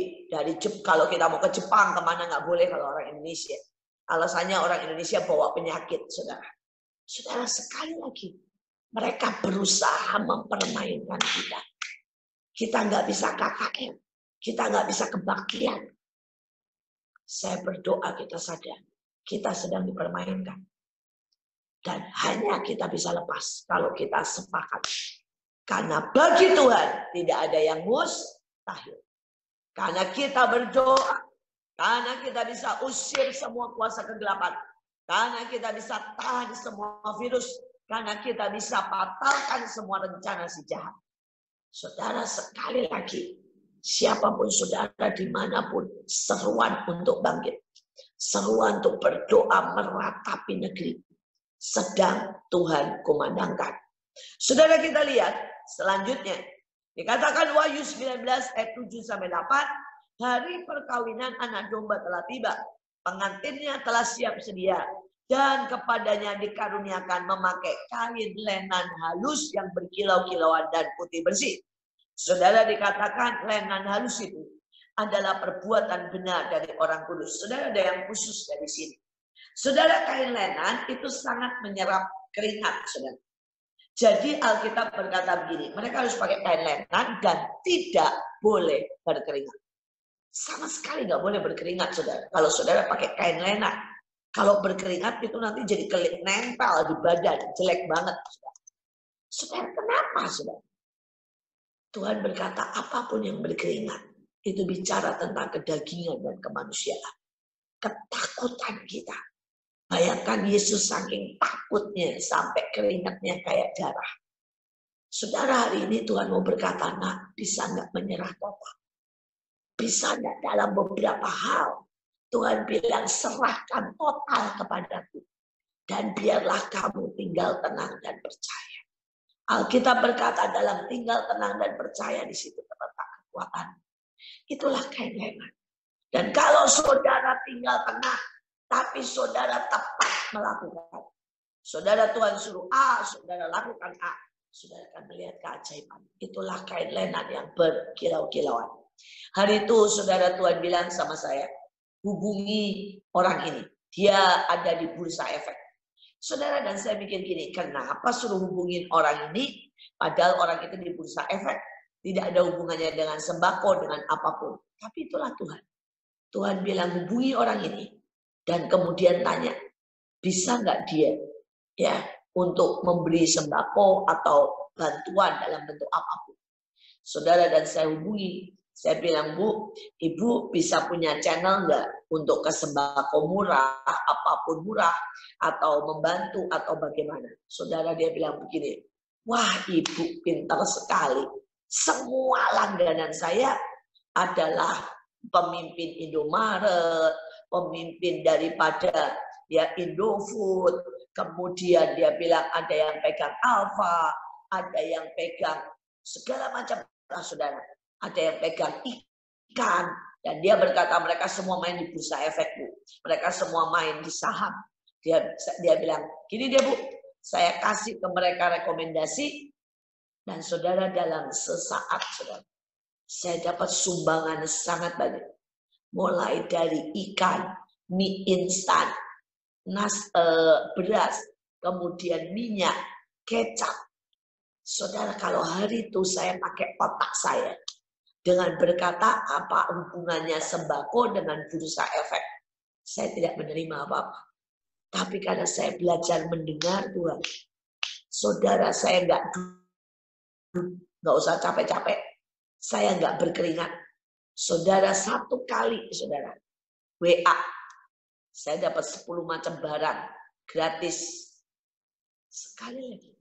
kalau kita mau ke Jepang, kemana nggak boleh kalau orang Indonesia. Alasannya orang Indonesia bawa penyakit, saudara. Saudara, sekali lagi, mereka berusaha mempermainkan kita. Kita nggak bisa KKN, kita nggak bisa kebaktian. Saya berdoa kita sadar, kita sedang dipermainkan. Dan hanya kita bisa lepas kalau kita sepakat. Karena bagi Tuhan tidak ada yang mustahil. Karena kita berdoa, karena kita bisa usir semua kuasa kegelapan. Karena kita bisa tahan semua virus. Karena kita bisa batalkan semua rencana si jahat. Saudara, sekali lagi, siapapun saudara dimanapun, seruan untuk bangkit. Seruan untuk berdoa meratapi negeri. Sedang Tuhan kumandangkan. Saudara, kita lihat selanjutnya. Dikatakan Wahyu 19 ayat 7-8. Hari perkawinan anak domba telah tiba. pengantinnya telah siap sedia, dan kepadanya dikaruniakan memakai kain lenan halus yang berkilau-kilauan dan putih bersih. Saudara, dikatakan lenan halus itu adalah perbuatan benar dari orang kudus. Saudara, ada yang khusus dari sini. Saudara, kain lenan itu sangat menyerap keringat, saudara. Jadi Alkitab berkata begini, mereka harus pakai kain lenan dan tidak boleh berkeringat. Sama sekali nggak boleh berkeringat, saudara. Kalau saudara pakai kain lenan, kalau berkeringat itu nanti jadi nempel di badan, jelek banget, saudara. Saudara, kenapa, saudara? Tuhan berkata apapun yang berkeringat itu bicara tentang kedagingan dan kemanusiaan. Ketakutan kita. Bayangkan Yesus saking takutnya sampai keringatnya kayak darah. Saudara, hari ini Tuhan mau berkata, nak, bisa nggak menyerah total? Bisa nggak dalam beberapa hal? Tuhan bilang serahkan total kepadaku. Dan biarlah kamu tinggal tenang dan percaya. Alkitab berkata dalam tinggal tenang dan percaya di situ terletak kekuatan. Itulah kain lenan. Dan kalau saudara tinggal tenang, tapi saudara tepat melakukan. Saudara, Tuhan suruh A, saudara lakukan A. Saudara akan melihat keajaiban. Itulah kain lenan yang berkilau-kilauan. Hari itu saudara, Tuhan bilang sama saya, hubungi orang ini. Dia ada di bursa efek. Saudara, dan saya mikir gini, kenapa suruh hubungin orang ini, padahal orang itu di bursa efek. Tidak ada hubungannya dengan sembako, dengan apapun. Tapi itulah Tuhan. Tuhan bilang hubungi orang ini. Dan kemudian tanya, bisa nggak dia ya untuk memberi sembako atau bantuan dalam bentuk apapun. Saudara, dan saya hubungi. Saya bilang, Bu, Ibu bisa punya channel nggak untuk ke sembako murah, apapun murah, atau membantu, atau bagaimana? Saudara, dia bilang begini, wah, Ibu pintar sekali. Semua langganan saya adalah pemimpin Indomaret, pemimpin daripada ya Indofood, kemudian dia bilang ada yang pegang Alfa, ada yang pegang segala macam, saudara. Ada yang pegang ikan. Dan dia berkata mereka semua main di bursa efek, Bu. Mereka semua main di saham. Dia bilang, gini dia, Bu. Saya kasih ke mereka rekomendasi. Dan saudara, dalam sesaat, saudara, saya dapat sumbangan sangat banyak. Mulai dari ikan, mie instan, beras, kemudian minyak, kecap. Saudara, kalau hari itu saya pakai otak saya. Dengan berkata apa hubungannya sembako dengan bursa efek. Saya tidak menerima apa-apa. Tapi karena saya belajar mendengar Tuhan. Saudara, saya nggak usah capek-capek. Saya nggak berkeringat. Saudara, satu kali, saudara, WA. Saya dapat 10 macam barang gratis. Sekali lagi.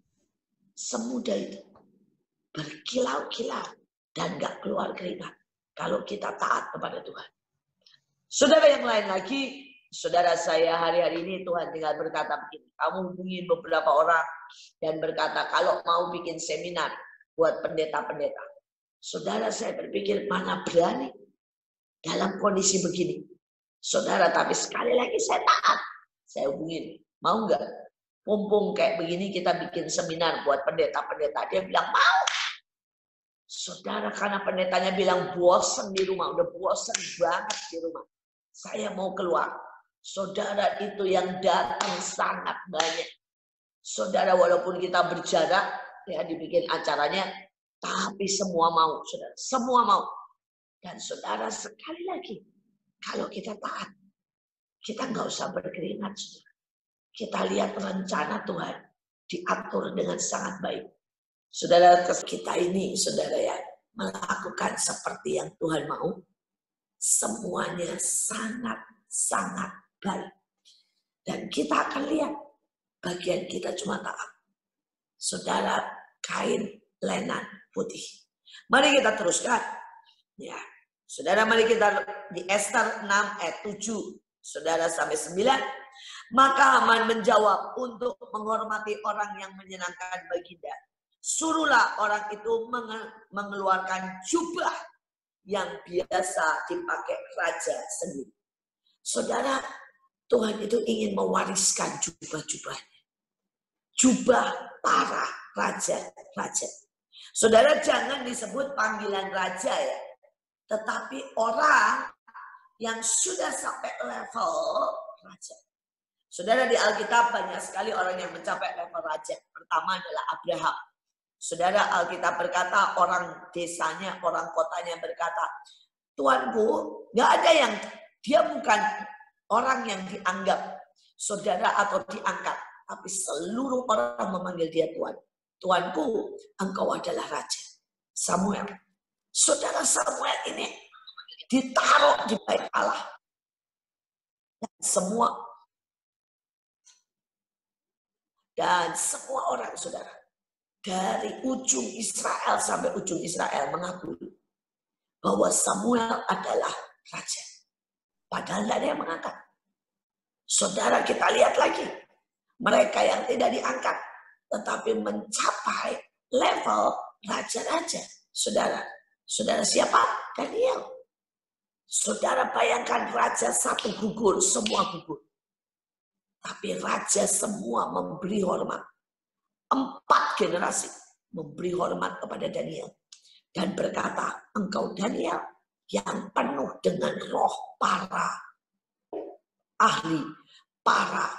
Semudah itu. Berkilau-kilau. Dan gak keluar keringat. Kalau kita taat kepada Tuhan. Saudara, yang lain lagi. Saudara, saya hari-hari ini Tuhan tinggal berkata begini. Kamu hubungi beberapa orang. Dan berkata kalau mau bikin seminar. Buat pendeta-pendeta. Saudara, saya berpikir mana berani. Dalam kondisi begini. Saudara, tapi sekali lagi saya taat. Saya hubungin. Mau gak? Mumpung kayak begini kita bikin seminar buat pendeta-pendeta. Dia bilang mau. Saudara, karena pendetanya bilang bosen di rumah, udah bosen banget di rumah. Saya mau keluar. Saudara, itu yang datang sangat banyak. Saudara, walaupun kita berjarak, ya dibikin acaranya, tapi semua mau, saudara. Semua mau. Dan saudara, sekali lagi, kalau kita taat, kita nggak usah berkeringat, saudara. Kita lihat rencana Tuhan diatur dengan sangat baik. Saudara, kita ini, saudara ya, melakukan seperti yang Tuhan mau, semuanya sangat-sangat baik. Dan kita akan lihat, bagian kita cuma taat. Saudara, kain lenan putih. Mari kita teruskan. Ya, saudara, mari kita di Ester 6 ayat 7, saudara sampai 9. Maka Haman menjawab, untuk menghormati orang yang menyenangkan baginda, suruhlah orang itu mengeluarkan jubah yang biasa dipakai raja sendiri. Saudara, Tuhan itu ingin mewariskan jubah-jubahnya. Jubah para raja-raja. Saudara, jangan disebut panggilan raja ya. Tetapi orang yang sudah sampai level raja. Saudara, di Alkitab banyak sekali orang yang mencapai level raja. Pertama adalah Abraham. Saudara, Alkitab berkata, orang desanya, orang kotanya berkata, Tuanku, gak ada yang, dia bukan orang yang dianggap saudara atau diangkat. Tapi seluruh orang memanggil dia Tuan. Tuanku, engkau adalah raja. Samuel. Saudara, Samuel ini ditaruh di bait Allah. Dan semua orang, saudara, dari ujung Israel sampai ujung Israel mengakui bahwa Samuel adalah raja. Padahal tidak ada yang mengangkat. Saudara, kita lihat lagi. Mereka yang tidak diangkat, tetapi mencapai level raja-raja. Saudara, saudara siapa? Daniel. Saudara bayangkan raja satu gugur, semua gugur. Tapi raja semua memberi hormat. 4 generasi memberi hormat kepada Daniel. Dan berkata, engkau Daniel yang penuh dengan roh para ahli, para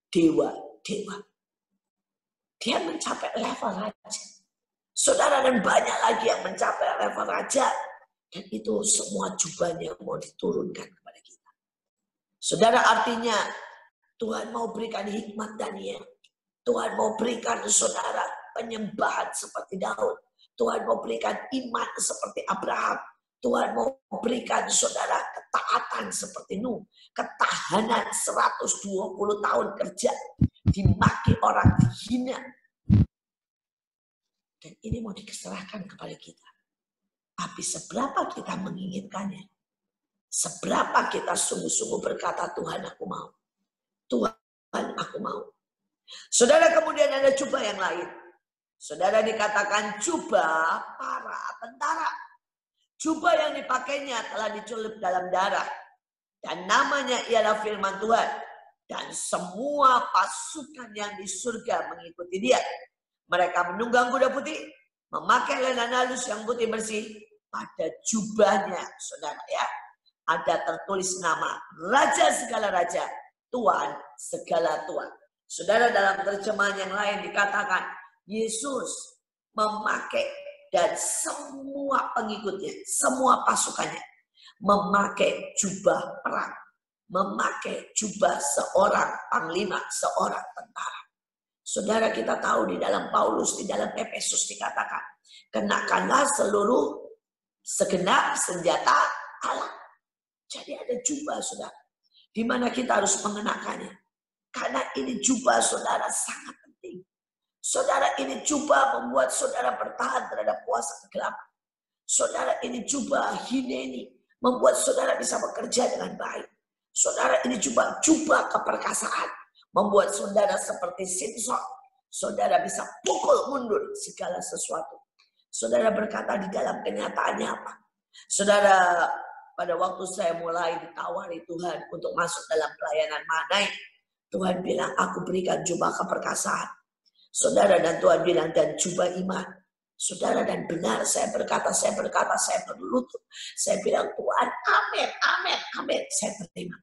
dewa-dewa. Dia mencapai level raja. Saudara, dan banyak lagi yang mencapai level raja. Dan itu semua jubahnya mau diturunkan kepada kita. Saudara, artinya Tuhan mau berikan hikmat Daniel. Tuhan mau berikan saudara penyembahan seperti Daud. Tuhan mau berikan iman seperti Abraham. Tuhan mau berikan saudara ketaatan seperti Nuh. Ketahanan 120 tahun kerja. Dimaki orang, dihina. Dan ini mau diserahkan kepada kita. Tapi seberapa kita menginginkannya. Seberapa kita sungguh-sungguh berkata, Tuhan aku mau. Tuhan aku mau. Saudara, kemudian ada jubah yang lain. Saudara, dikatakan jubah para tentara. Jubah yang dipakainya telah dicelup dalam darah. Dan namanya ialah firman Tuhan. Dan semua pasukan yang di surga mengikuti dia. Mereka menunggang kuda putih, memakai lenan halus yang putih bersih. Pada jubahnya, saudara ya, ada tertulis nama Raja segala raja, Tuhan segala Tuhan. Saudara, dalam terjemahan yang lain dikatakan Yesus memakai dan semua pengikutnya, semua pasukannya memakai jubah perang, memakai jubah seorang panglima, seorang tentara. Saudara, kita tahu di dalam Paulus, di dalam Efesus dikatakan, kenakanlah seluruh segenap senjata Allah. Jadi ada jubah, saudara, di mana kita harus mengenakannya. Karena ini jubah saudara sangat penting. Saudara, ini jubah membuat saudara bertahan terhadap kuasa kegelapan. Saudara, ini jubah hineni membuat saudara bisa bekerja dengan baik. Saudara, ini jubah keperkasaan membuat saudara seperti Simpson. Saudara bisa pukul mundur segala sesuatu. Saudara berkata di dalam kenyataannya apa? Saudara, pada waktu saya mulai ditawari Tuhan untuk masuk dalam pelayanan Manai, Tuhan bilang, aku berikan jubah keperkasaan. Saudara, dan Tuhan bilang, dan jubah iman. Saudara, dan benar saya berkata, saya berlutut. Saya bilang, Tuhan, amin, amin, amin. Saya terima.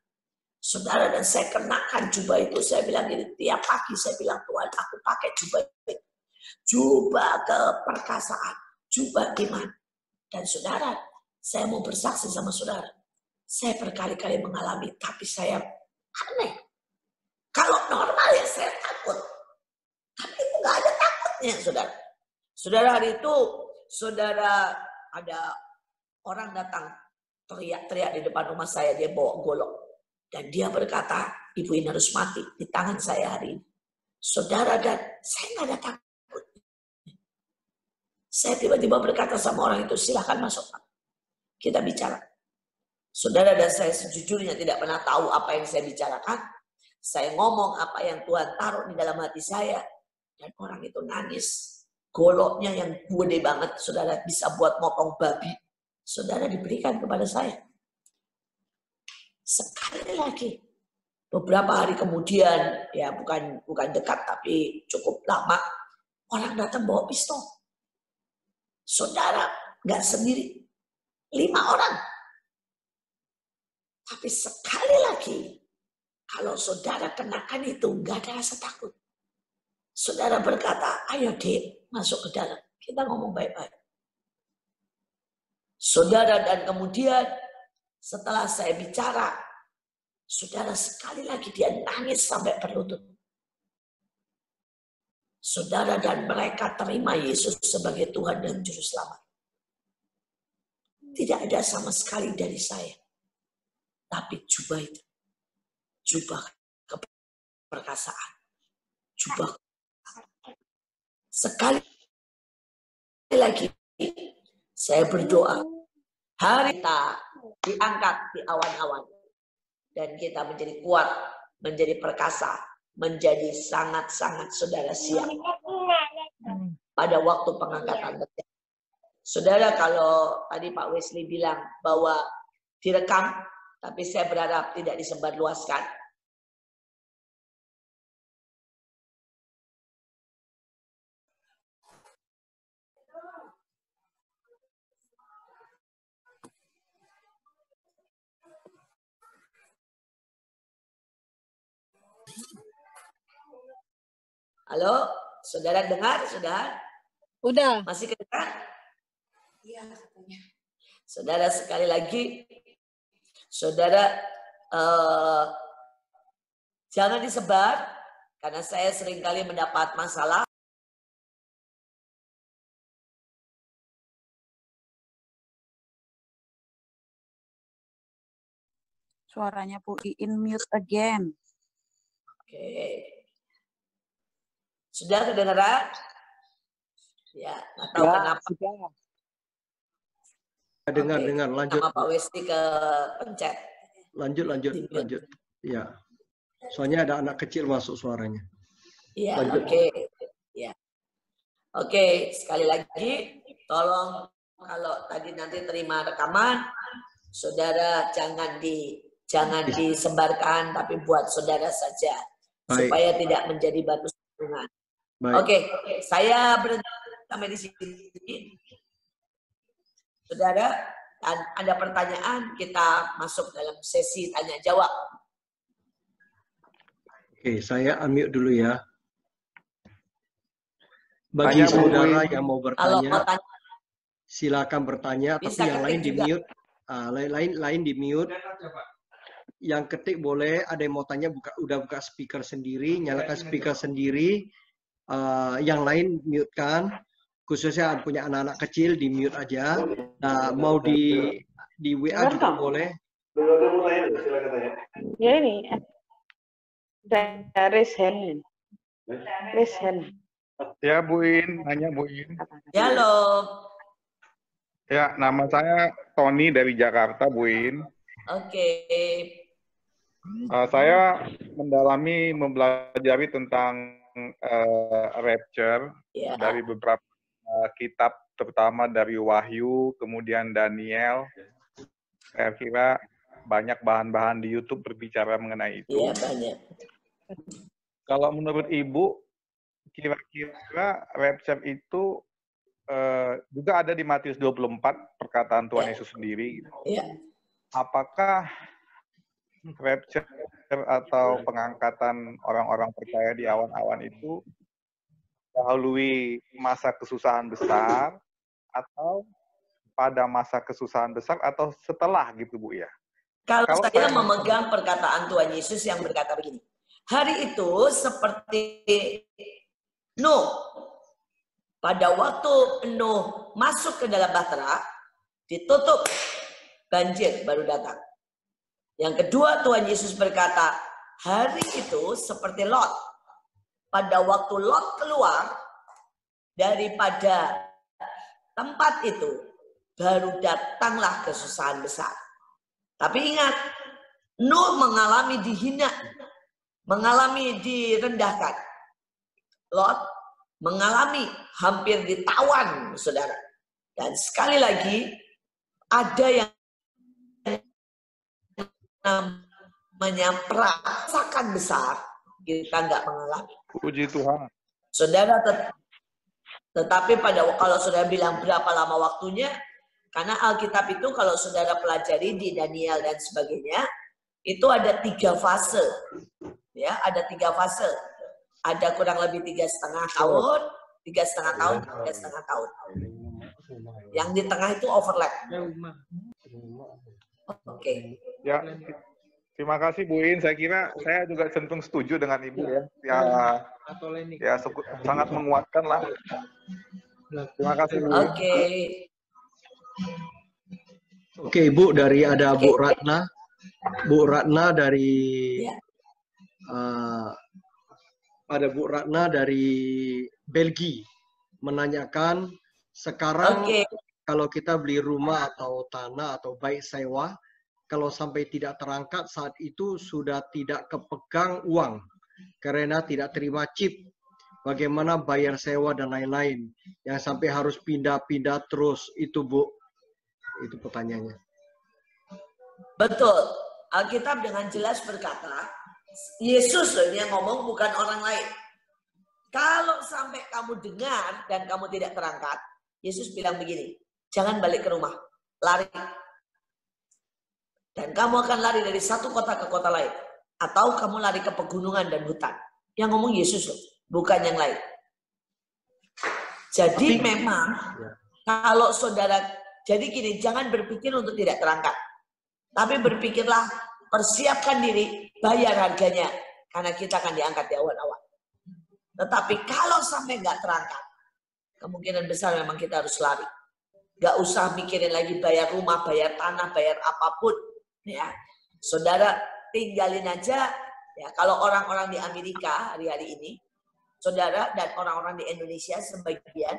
Saudara, dan saya kenakan jubah itu. Saya bilang ini tiap pagi, saya bilang, Tuhan, aku pakai jubah itu. Jubah keperkasaan, jubah iman. Dan saudara, saya mau bersaksi sama saudara. Saya berkali-kali mengalami, tapi saya aneh. Kalau normal ya saya takut. Tapi itu gak ada takutnya, saudara. Saudara, hari itu, saudara, ada orang datang teriak-teriak di depan rumah saya, dia bawa golok. Dan dia berkata, ibu ini harus mati di tangan saya hari ini. Saudara, dan saya gak ada takut. Saya tiba-tiba berkata sama orang itu, silahkan masuk, Pak. Kita bicara. Saudara, dan saya sejujurnya tidak pernah tahu apa yang saya bicarakan. Saya ngomong apa yang Tuhan taruh di dalam hati saya. Dan orang itu nangis. Goloknya yang gede banget, saudara, bisa buat motong babi. Saudara, diberikan kepada saya. Sekali lagi, Beberapa hari kemudian, ya bukan dekat tapi cukup lama, orang datang bawa pistol. Saudara nggak sendiri, 5 orang. Tapi sekali lagi, kalau saudara kenakan itu nggak ada rasa takut. Saudara berkata, ayo Dek, masuk ke dalam. Kita ngomong baik-baik. Saudara, dan kemudian setelah saya bicara, saudara sekali lagi dia nangis sampai berlutut. Saudara dan mereka terima Yesus sebagai Tuhan dan Juru Selamat. Tidak ada sama sekali dari saya. Tapi jubah itu. Jubah keperkasaan. Jubah. Sekali lagi saya berdoa. Hari kita diangkat di awan-awan. Dan kita menjadi kuat, menjadi perkasa, menjadi sangat-sangat saudara siap pada waktu pengangkatan terjadi. Saudara, kalau tadi Pak Wesley bilang bahwa direkam, tapi saya berharap tidak disebarluaskan. Halo, saudara dengar? Sudah? Udah. Masih kedengar? Iya, katanya. Saudara, sekali lagi, saudara jangan disebar, karena saya seringkali mendapat masalah. Suaranya Bu Iin mute again. Oke. Sudah kedengaran? Ya, nggak tahu kenapa. Sudah. Dengar, lanjut. Sama Pak Westi ke pencet. Lanjut. Ya. Soalnya ada anak kecil masuk suaranya. Iya, oke. Ya. Oke, sekali lagi tolong kalau tadi nanti terima rekaman, saudara jangan disebarkan, tapi buat saudara saja. Baik. Supaya tidak menjadi batu sandungan. Oke, saya berhenti sampai di sini. Saudara, ada pertanyaan, kita masuk dalam sesi tanya jawab. Oke, saya unmute dulu ya. Bagi saudara yang mau bertanya, silakan bertanya, tapi yang lain di mute. Lain di mute. Yang ketik boleh, ada yang mau tanya udah buka speaker sendiri, nyalakan speaker sendiri. Yang lain mute kan, khususnya punya anak-anak kecil di mute aja. Nah, mau di WA juga boleh. Ada mau tanya, silakan tanya. Ya ini, raise hand. Raise hand. Ya Bu In, nanya Bu In. Ya halo. Ya, nama saya Tony dari Jakarta Bu In. Oke. Saya mempelajari tentang rapture dari beberapa kitab, terutama dari Wahyu, kemudian Daniel. Saya kira banyak bahan-bahan di YouTube berbicara mengenai itu. Iya, banyak. Kalau menurut Ibu, kira-kira rapture itu juga ada di Matius 24, perkataan Tuhan Yesus sendiri. Iya. Apakah rapture atau pengangkatan orang-orang percaya di awan-awan itu dahului masa kesusahan besar, atau pada masa kesusahan besar, atau setelah gitu Bu ya? Kalau saya memegang perkataan Tuhan Yesus yang berkata begini, hari itu seperti Nuh. Pada waktu Nuh masuk ke dalam bahtera, ditutup, banjir baru datang. Yang kedua, Tuhan Yesus berkata, hari itu seperti Lot. Pada waktu Lot keluar daripada tempat itu, baru datanglah kesusahan besar. Tapi ingat, Nuh mengalami dihina, mengalami direndahkan. Lot mengalami hampir ditawan, saudara. Dan sekali lagi, ada yang perasaan besar, kita nggak mengalami. Puji Tuhan. Saudara, tetapi kalau saudara bilang berapa lama waktunya, karena Alkitab itu kalau saudara pelajari di Daniel dan sebagainya, itu ada 3 fase. Ya, ada 3 fase. Ada kurang lebih 3,5 tahun, 3,5 tahun, 3,5 tahun. Yang di tengah itu overlap. Oke. Ya, terima kasih Bu In. Saya kira saya juga cenderung setuju dengan Ibu ya. Ya sangat menguatkan lah. Terima kasih Bu In. Oke. Oke, Ibu, dari ada Bu Ratna. Bu Ratna dari ada Bu Ratna dari Belgia menanyakan sekarang kalau kita beli rumah atau tanah atau baik sewa, kalau sampai tidak terangkat saat itu sudah tidak kepegang uang karena tidak terima chip. Bagaimana bayar sewa dan lain-lain yang sampai harus pindah-pindah terus itu, Bu? Itu pertanyaannya. Betul. Alkitab dengan jelas berkata, Yesus loh yang ngomong, bukan orang lain. Kalau sampai kamu dengar dan kamu tidak terangkat, Yesus bilang begini, jangan balik ke rumah, lari. Dan kamu akan lari dari satu kota ke kota lain. Atau kamu lari ke pegunungan dan hutan. Yang ngomong Yesus loh, bukan yang lain. Jadi memang, kalau saudara, jadi gini, jangan berpikir untuk tidak terangkat. Tapi berpikirlah, persiapkan diri, bayar harganya. Karena kita akan diangkat di awal-awal. Tetapi kalau sampai nggak terangkat, kemungkinan besar memang kita harus lari. Nggak usah mikirin lagi bayar rumah, bayar tanah, bayar apapun. Ya, saudara tinggalin aja. Ya, kalau orang-orang di Amerika hari-hari ini, saudara dan orang-orang di Indonesia sebagian,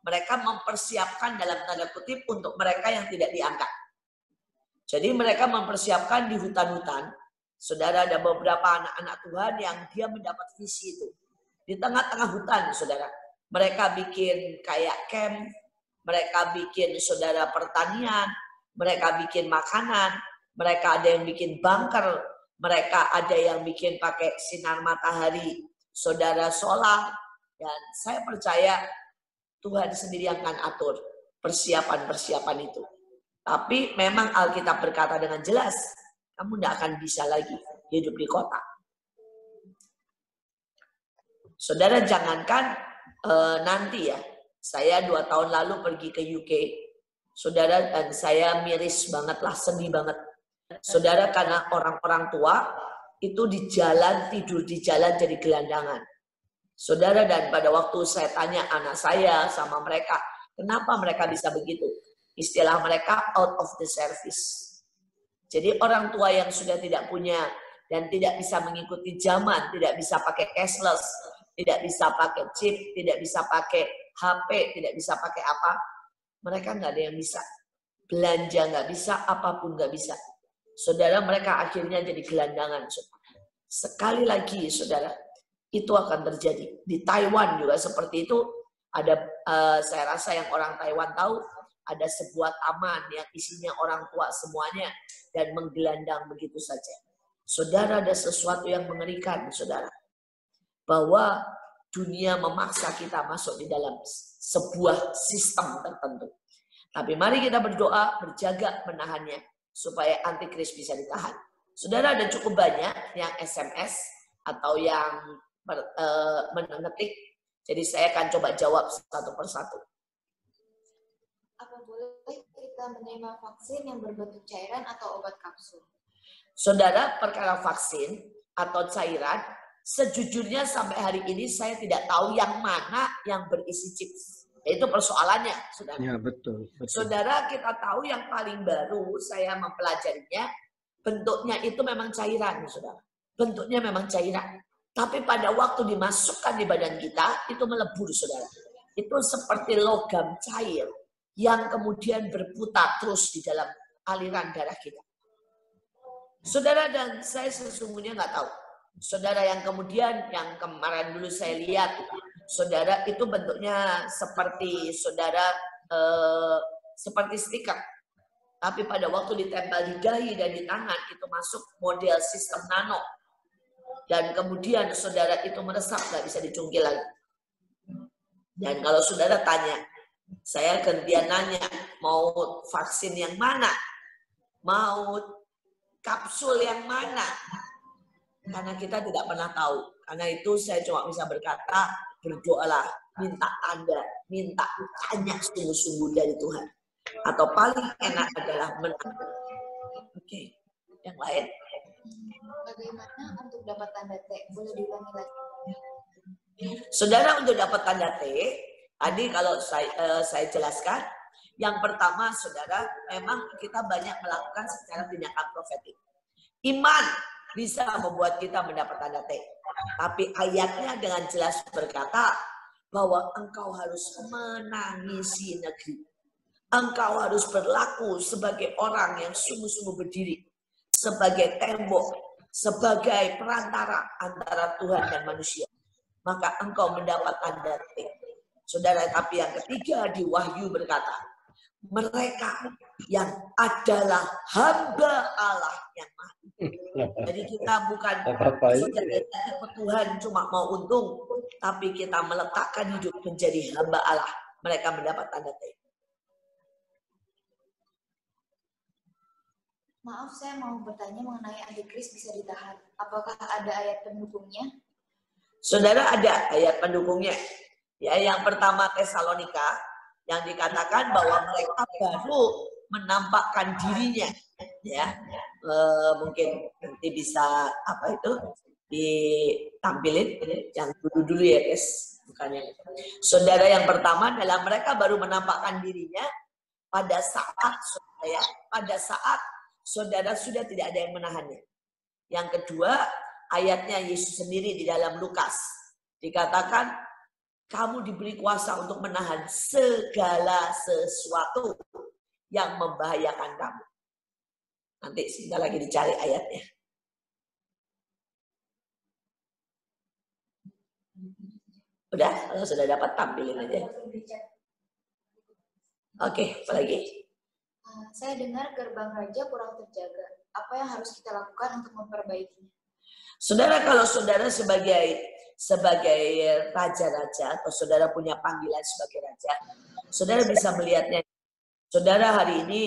mereka mempersiapkan dalam tanda kutip untuk mereka yang tidak diangkat. Jadi mereka mempersiapkan di hutan-hutan. Saudara, ada beberapa anak-anak Tuhan yang dia mendapat visi itu. Di tengah-tengah hutan, saudara. Mereka bikin kayak camp, mereka bikin saudara pertanian, mereka bikin makanan, mereka ada yang bikin bunker, mereka ada yang bikin pakai sinar matahari, saudara solar. Dan saya percaya Tuhan sendiri yang akan atur persiapan-persiapan itu. Tapi memang Alkitab berkata dengan jelas, kamu tidak akan bisa lagi hidup di kota. Saudara, jangankan nanti ya, saya 2 tahun lalu pergi ke UK, saudara, dan saya miris banget lah, sedih banget. Saudara, karena orang-orang tua itu di jalan, tidur di jalan jadi gelandangan. Saudara, dan pada waktu saya tanya anak saya sama mereka, kenapa mereka bisa begitu? Istilah mereka out of the service. Jadi orang tua yang sudah tidak punya dan tidak bisa mengikuti zaman, tidak bisa pakai cashless, tidak bisa pakai chip, tidak bisa pakai HP, tidak bisa pakai apa, mereka nggak ada yang bisa. Belanja nggak bisa, apapun nggak bisa. Saudara, mereka akhirnya jadi gelandangan. Sekali lagi, saudara, itu akan terjadi. Di Taiwan juga seperti itu. Ada, saya rasa yang orang Taiwan tahu, ada sebuah taman yang isinya orang tua semuanya dan menggelandang begitu saja. Saudara, ada sesuatu yang mengerikan, saudara. Bahwa dunia memaksa kita masuk di dalam sebuah sistem tertentu. Tapi mari kita berdoa, berjaga menahannya, supaya antikris bisa ditahan. Saudara, ada cukup banyak yang SMS atau yang mengetik. Jadi saya akan coba jawab satu persatu. Apa boleh kita menerima vaksin yang berbentuk cairan atau obat kapsul? Saudara, perkara vaksin atau cairan, sejujurnya sampai hari ini saya tidak tahu yang mana yang berisi chips. Itu persoalannya, saudara. Ya, betul. Saudara, kita tahu yang paling baru saya mempelajarinya, bentuknya itu memang cairan, saudara. Bentuknya memang cairan. Tapi pada waktu dimasukkan di badan kita, itu melebur, saudara. Itu seperti logam cair yang kemudian berputar terus di dalam aliran darah kita. Saudara, dan saya sesungguhnya nggak tahu. Saudara, yang kemudian, yang kemarin dulu saya lihat, saudara, itu bentuknya seperti, saudara, seperti stiker. Tapi pada waktu ditempel di dahi dan di tangan, itu masuk model sistem nano. Dan kemudian saudara itu meresap, nggak bisa dicungkil lagi. Dan kalau saudara tanya, saya gantian nanya, mau vaksin yang mana? Mau kapsul yang mana? Karena kita tidak pernah tahu. Karena itu saya cuma bisa berkata, berdoalah, minta Anda, minta tanya sungguh-sungguh dari Tuhan. Atau paling enak adalah menang. Oke, yang lain. Bagaimana untuk dapat tanda T? Boleh diulangi lagi? Saudara, untuk dapat tanda T, tadi kalau saya jelaskan, yang pertama saudara, memang kita banyak melakukan secara tindakan profetik. Iman bisa membuat kita mendapat tanda T. Tapi ayatnya dengan jelas berkata bahwa engkau harus menangisi negeri. Engkau harus berlaku sebagai orang yang sungguh-sungguh berdiri. Sebagai tembok, sebagai perantara antara Tuhan dan manusia. Maka engkau mendapat tanda T. Saudara, tapi yang ketiga di Wahyu berkata, mereka yang adalah hamba Allah yang mati. Jadi kita bukan saudara Tuhan cuma mau untung, tapi kita meletakkan hidup menjadi hamba Allah. Mereka mendapat tanda T. Maaf, saya mau bertanya mengenai antikris bisa ditahan. Apakah ada ayat pendukungnya? Saudara, ada ayat pendukungnya. Ya, yang pertama Tesalonika yang dikatakan bahwa mereka baru menampakkan dirinya. Ya, mungkin nanti bisa apa itu ditampilin yang dulu ya guys, bukannya. Saudara, yang pertama adalah mereka baru menampakkan dirinya pada saat saudara sudah tidak ada yang menahannya. Yang kedua, ayatnya Yesus sendiri di dalam Lukas. Dikatakan, kamu diberi kuasa untuk menahan segala sesuatu yang membahayakan kamu. Nanti sebentar lagi dicari ayatnya. Udah, kalau sudah dapat tampilin aja. Oke, apa lagi? Saya dengar gerbang raja kurang terjaga. Apa yang harus kita lakukan untuk memperbaikinya? Saudara, kalau saudara sebagai raja-raja atau saudara punya panggilan sebagai raja, saudara bisa melihatnya. Saudara, hari ini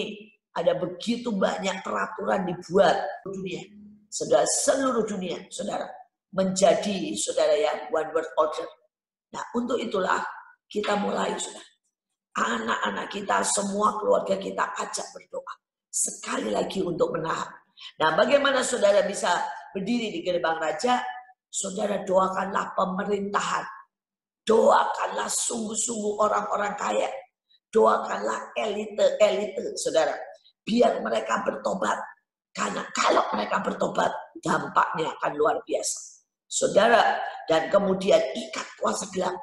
ada begitu banyak peraturan dibuat di dunia. Saudara, seluruh dunia, saudara, menjadi saudara yang one world order. Nah, untuk itulah kita mulai, saudara. Anak-anak kita, semua keluarga kita ajak berdoa. Sekali lagi untuk menahan. Nah, bagaimana saudara bisa berdiri di gerbang raja? Saudara, doakanlah pemerintahan. Doakanlah sungguh-sungguh orang-orang kaya. Doakanlah elite-elite, saudara. Biar mereka bertobat. Karena kalau mereka bertobat, dampaknya akan luar biasa. Saudara, dan kemudian ikat kuasa gelap.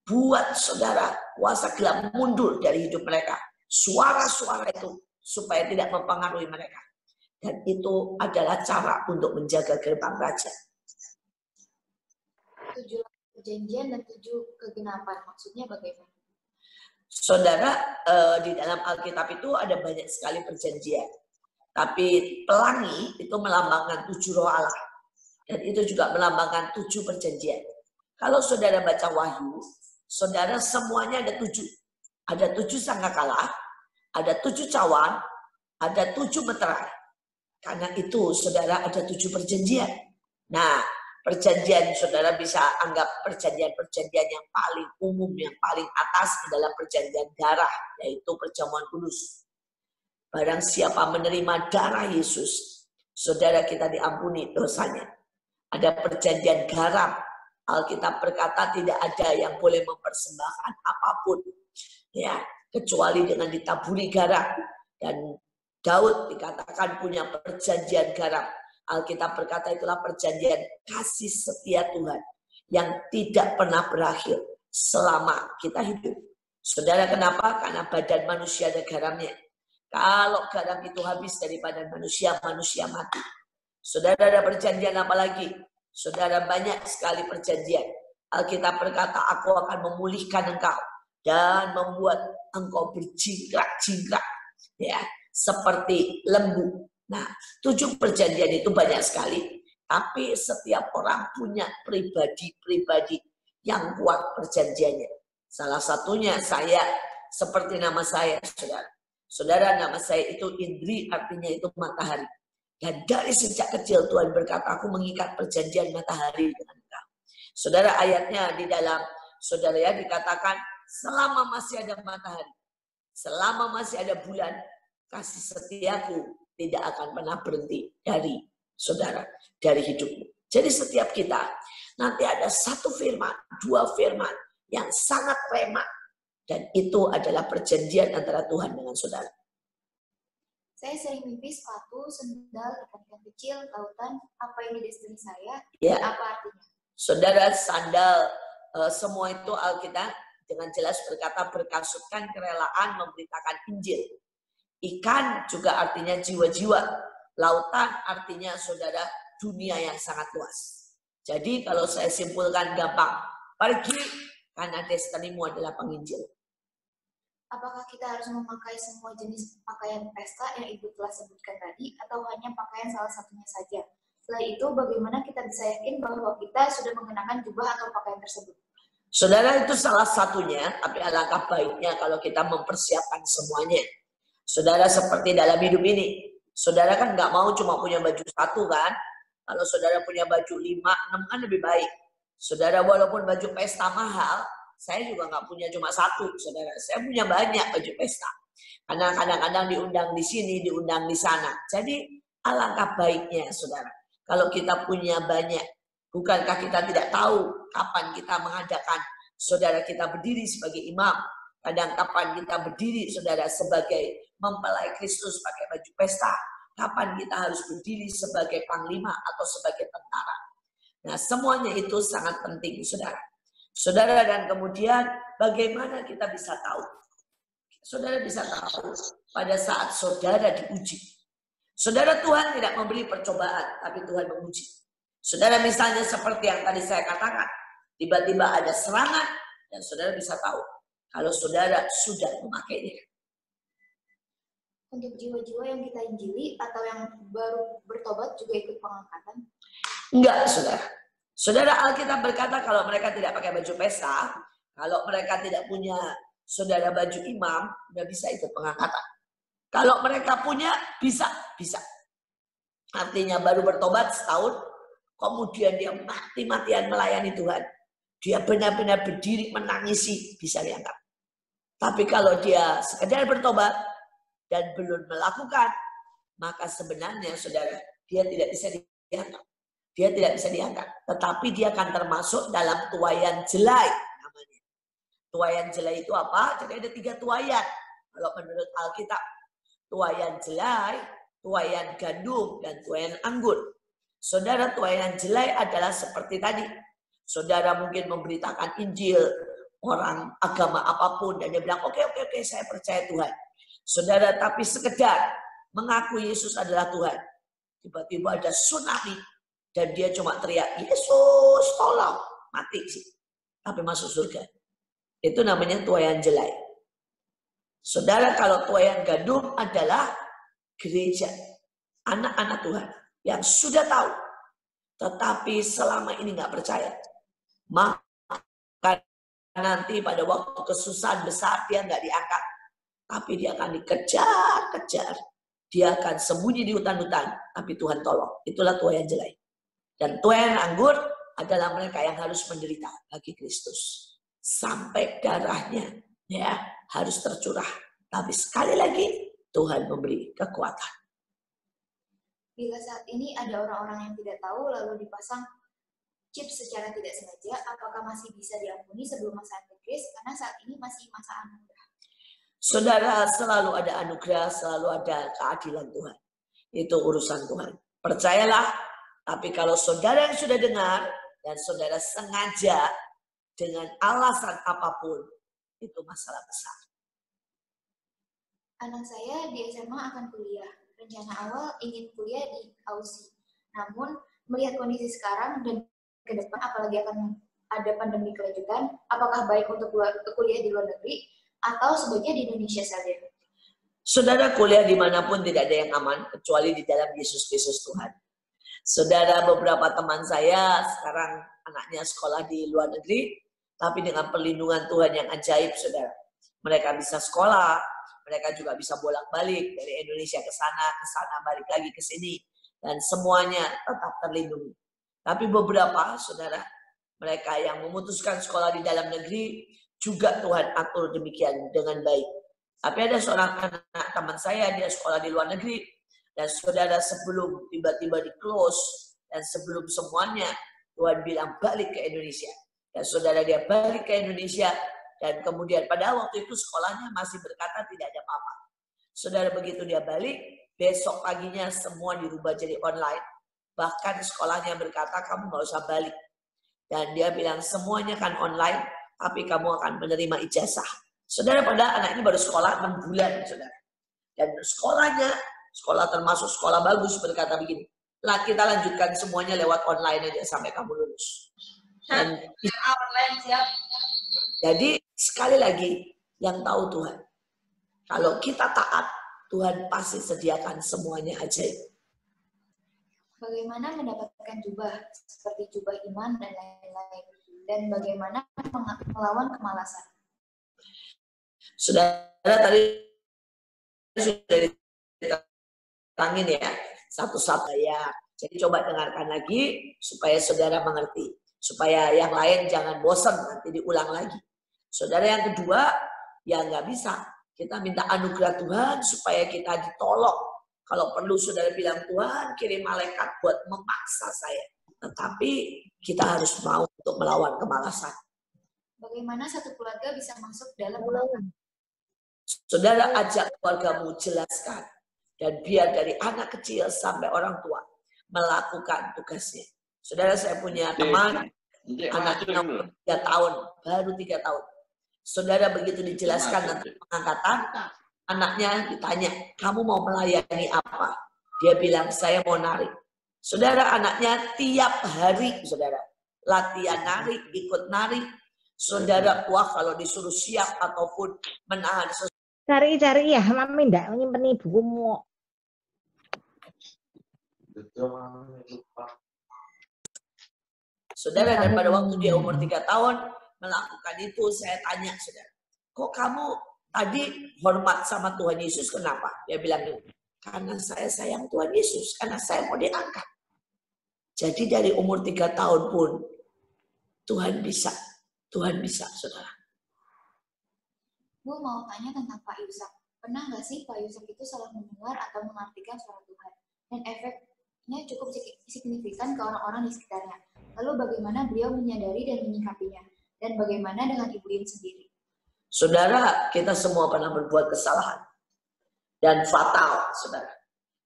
Buat saudara kuasa gelap mundur dari hidup mereka. Suara-suara itu supaya tidak mempengaruhi mereka. Dan itu adalah cara untuk menjaga gerbang raja. 7 perjanjian dan 7 kegenapan. Maksudnya bagaimana? Saudara, di dalam Alkitab itu ada banyak sekali perjanjian. Tapi pelangi itu melambangkan 7 roh Allah. Dan itu juga melambangkan 7 perjanjian. Kalau saudara baca Wahyu, saudara, semuanya ada 7. Ada 7 sangkakala, ada 7 cawan, ada 7 meterai. Karena itu, saudara, ada 7 perjanjian. Nah, perjanjian, saudara bisa anggap perjanjian-perjanjian yang paling umum, yang paling atas adalah perjanjian darah, yaitu perjamuan kudus. Barang siapa menerima darah Yesus, saudara, kita diampuni dosanya. Ada perjanjian garam. Alkitab berkata tidak ada yang boleh mempersembahkan apapun, ya, kecuali dengan ditaburi garam. Dan Daud dikatakan punya perjanjian garam. Alkitab berkata itulah perjanjian kasih setia Tuhan yang tidak pernah berakhir selama kita hidup. Saudara, kenapa? Karena badan manusia ada garamnya. Kalau garam itu habis dari badan manusia, manusia mati. Saudara, ada perjanjian apa lagi? Saudara, banyak sekali perjanjian. Alkitab berkata, aku akan memulihkan engkau dan membuat engkau berjingkrak-jingkrak. Ya, seperti lembu. Nah, 7 perjanjian itu banyak sekali, tapi setiap orang punya pribadi-pribadi yang kuat perjanjiannya. Salah satunya saya, seperti nama saya, saudara. Saudara, nama saya itu Indri, artinya itu matahari. Dan dari sejak kecil Tuhan berkata, aku mengikat perjanjian matahari dengan engkau. Saudara, ayatnya di dalam saudara ya dikatakan, selama masih ada matahari, selama masih ada bulan, kasih setiaku tidak akan pernah berhenti dari saudara, dari hidupmu. Jadi setiap kita nanti ada 1 firman, 2 firman yang sangat rema, dan itu adalah perjanjian antara Tuhan dengan saudara. Saya sering mimpi sepatu, sendal, ikan kecil, lautan. Apa ini destiny saya? Ya. Apa artinya? Saudara, sandal, semua itu Alkitab dengan jelas berkata berkasutkan kerelaan memberitakan Injil. Ikan juga artinya jiwa-jiwa. Lautan artinya saudara dunia yang sangat luas. Jadi kalau saya simpulkan gampang, pergi karena destinimu adalah penginjil. Apakah kita harus memakai semua jenis pakaian pesta yang Ibu telah sebutkan tadi, atau hanya pakaian salah satunya saja? Setelah itu, bagaimana kita bisa yakin bahwa kita sudah mengenakan jubah atau pakaian tersebut? Saudara, itu salah satunya, tapi alangkah baiknya kalau kita mempersiapkan semuanya. Saudara, seperti dalam hidup ini, saudara kan nggak mau cuma punya baju 1 kan? Kalau saudara punya baju 5, 6 kan lebih baik. Saudara, walaupun baju pesta mahal, saya juga nggak punya cuma 1, saudara. Saya punya banyak baju pesta. Karena kadang-kadang diundang di sini, diundang di sana. Jadi alangkah baiknya, saudara, kalau kita punya banyak. Bukankah kita tidak tahu kapan kita mengadakan saudara kita berdiri sebagai imam. Kadang kapan kita berdiri saudara sebagai mempelai Kristus pakai baju pesta. Kapan kita harus berdiri sebagai panglima atau sebagai tentara. Nah, semuanya itu sangat penting, saudara. Saudara, dan kemudian bagaimana kita bisa tahu? Saudara bisa tahu pada saat saudara diuji. Saudara, Tuhan tidak memberi percobaan, tapi Tuhan menguji. Saudara, misalnya seperti yang tadi saya katakan, tiba-tiba ada serangan, dan saudara bisa tahu kalau saudara sudah memakainya. Untuk jiwa-jiwa yang kita injili atau yang baru bertobat juga ikut pengangkatan? Enggak, saudara. Saudara, Alkitab berkata kalau mereka tidak pakai baju pesta, kalau mereka tidak punya saudara baju imam, udah bisa ikut pengangkatan. Kalau mereka punya, bisa. Artinya baru bertobat setahun, kemudian dia mati-matian melayani Tuhan. Dia benar-benar berdiri menangisi, bisa diangkat. Tapi kalau dia sekedar bertobat dan belum melakukan, maka sebenarnya saudara, dia tidak bisa diangkat. Dia tidak bisa diangkat. Tetapi dia akan termasuk dalam tuaian jelai namanya. Tuaian jelai itu apa? Jadi ada 3 tuaian. Kalau menurut Alkitab, tuaian jelai, tuaian gandum, dan tuaian anggur. Saudara, tuaian jelai adalah seperti tadi. Saudara mungkin memberitakan Injil, orang agama apapun, dan dia bilang, oke, saya percaya Tuhan. Saudara, tapi sekedar mengaku Yesus adalah Tuhan. Tiba-tiba ada tsunami, dan dia cuma teriak, Yesus tolong, mati sih. Tapi masuk surga. Itu namanya tuaian jelai. Saudara, kalau tuaian gandum adalah gereja, anak-anak Tuhan yang sudah tahu, tetapi selama ini nggak percaya. Maka nanti pada waktu kesusahan besar dia nggak diangkat, tapi dia akan dikejar-kejar. Dia akan sembunyi di hutan-hutan, tapi Tuhan tolong. Itulah tuaian jelai. Dan tuaian anggur adalah mereka yang harus menderita bagi Kristus sampai darahnya ya harus tercurah. Tapi sekali lagi Tuhan memberi kekuatan. Bila saat ini ada orang-orang yang tidak tahu lalu dipasang chip secara tidak sengaja, apakah masih bisa diampuni sebelum masa antikris? Karena saat ini masih masa anugerah. Saudara, selalu ada anugerah, selalu ada keadilan Tuhan. Itu urusan Tuhan. Percayalah. Tapi kalau saudara yang sudah dengar dan saudara sengaja dengan alasan apapun, itu masalah besar. Anak saya di SMA akan kuliah. Rencana awal ingin kuliah di Aussie. Namun, melihat kondisi sekarang dan ke depan, apalagi akan ada pandemi kelanjutan, apakah baik untuk kuliah di luar negeri atau sebaiknya di Indonesia saja? Saudara, kuliah dimanapun tidak ada yang aman, kecuali di dalam Yesus Kristus Tuhan. Saudara, beberapa teman saya sekarang anaknya sekolah di luar negeri, tapi dengan perlindungan Tuhan yang ajaib, saudara. Mereka bisa sekolah, mereka juga bisa bolak-balik dari Indonesia ke sana, balik lagi ke sini. Dan semuanya tetap terlindungi. Tapi beberapa, saudara, mereka yang memutuskan sekolah di dalam negeri, juga Tuhan atur demikian dengan baik. Tapi ada seorang anak teman saya, dia sekolah di luar negeri, dan saudara sebelum tiba-tiba di close, dan sebelum semuanya, Tuhan bilang balik ke Indonesia. Dan saudara dia balik ke Indonesia, dan kemudian pada waktu itu sekolahnya masih berkata tidak ada apa-apa. Saudara, begitu dia balik, besok paginya semua dirubah jadi online. Bahkan sekolahnya berkata kamu nggak usah balik. Dan dia bilang semuanya kan online, tapi kamu akan menerima ijazah. Saudara, pada anak ini baru sekolah 6 bulan, saudara. Dan sekolahnya, sekolah termasuk sekolah bagus, berkata begini, lah kita lanjutkan semuanya lewat online aja sampai kamu lulus. Dan online siap. Jadi sekali lagi, yang tahu Tuhan. Kalau kita taat, Tuhan pasti sediakan semuanya ajaib. Bagaimana mendapatkan jubah, seperti jubah iman dan lain-lain. Dan bagaimana melawan kemalasan. Saudara, tadi sudah ditangin ya, satu-satu ya. Jadi coba dengarkan lagi, supaya saudara mengerti. Supaya yang lain jangan bosan, nanti diulang lagi. Saudara, yang kedua, ya nggak bisa. Kita minta anugerah Tuhan supaya kita ditolong. Kalau perlu saudara bilang, Tuhan kirim malaikat buat memaksa saya. Tetapi kita harus mau untuk melawan kemalasan. Bagaimana satu keluarga bisa masuk dalam melawan? Saudara, ajak keluargamu, jelaskan. Dan biar dari anak kecil sampai orang tua melakukan tugasnya. Saudara, saya punya teman, anaknya 3 tahun, baru 3 tahun. Saudara, begitu dijelaskan nanti pengangkatan, anaknya ditanya, kamu mau melayani apa? Dia bilang, saya mau nari. Saudara, anaknya tiap hari, saudara, latihan nari, ikut nari. Saudara, wah kalau disuruh siap ataupun menahan sesuatu. Cari-cari ya, Mami enggak menyimpan bukumu. Saudara, dan pada waktu dia umur 3 tahun melakukan itu, saya tanya, saudara, kok kamu tadi hormat sama Tuhan Yesus, kenapa? Dia bilang, karena saya sayang Tuhan Yesus, karena saya mau diangkat. Jadi dari umur 3 tahun pun, Tuhan bisa, saudara. Bu mau tanya tentang Pak Yusak. Pernah nggak sih Pak Yusak itu salah mendengar atau mengartikan suara Tuhan? Dan efeknya cukup signifikan ke orang-orang di sekitarnya. Lalu bagaimana beliau menyadari dan menyikapinya? Dan bagaimana dengan Ibu Lin sendiri? Saudara, kita semua pernah berbuat kesalahan. Dan fatal, saudara.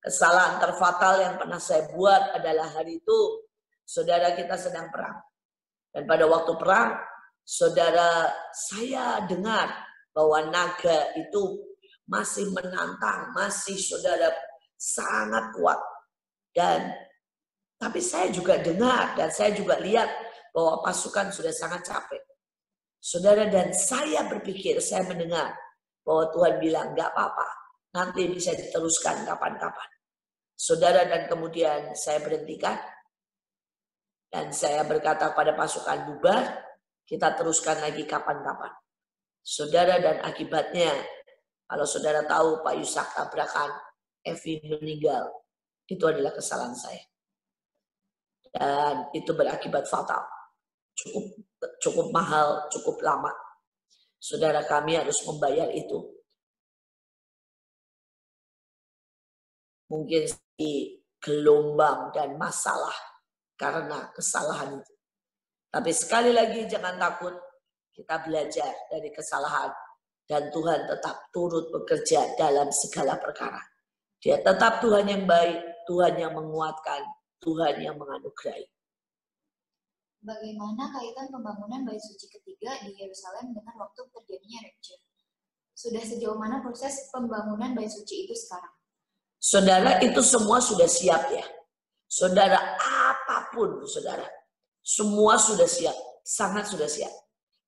Kesalahan terfatal yang pernah saya buat adalah hari itu, saudara, kita sedang perang. Dan pada waktu perang, saudara, saya dengar bahwa naga itu masih menantang, masih saudara sangat kuat. Tapi saya juga dengar dan saya juga lihat bahwa pasukan sudah sangat capek. Saudara, dan saya berpikir, saya mendengar bahwa Tuhan bilang, nggak apa-apa, nanti bisa diteruskan kapan-kapan. Saudara, dan kemudian saya berhentikan, dan saya berkata pada pasukan bubar, kita teruskan lagi kapan-kapan. Saudara, dan akibatnya, kalau saudara tahu Pak Yusak tabrakan, Evi meninggal, itu adalah kesalahan saya. Dan itu berakibat fatal. Cukup mahal, cukup lama. Saudara, kami harus membayar itu. Mungkin di gelombang dan masalah karena kesalahan itu. Tapi sekali lagi jangan takut. Kita belajar dari kesalahan dan Tuhan tetap turut bekerja dalam segala perkara. Dia tetap Tuhan yang baik, Tuhan yang menguatkan, Tuhan yang menganugerahi. Bagaimana kaitan pembangunan Bait Suci ketiga di Yerusalem dengan waktu terjadinya rapture? Sudah sejauh mana proses pembangunan Bait Suci itu sekarang? Saudara, itu semua sudah siap ya. Saudara, apapun saudara, semua sudah siap, sangat sudah siap.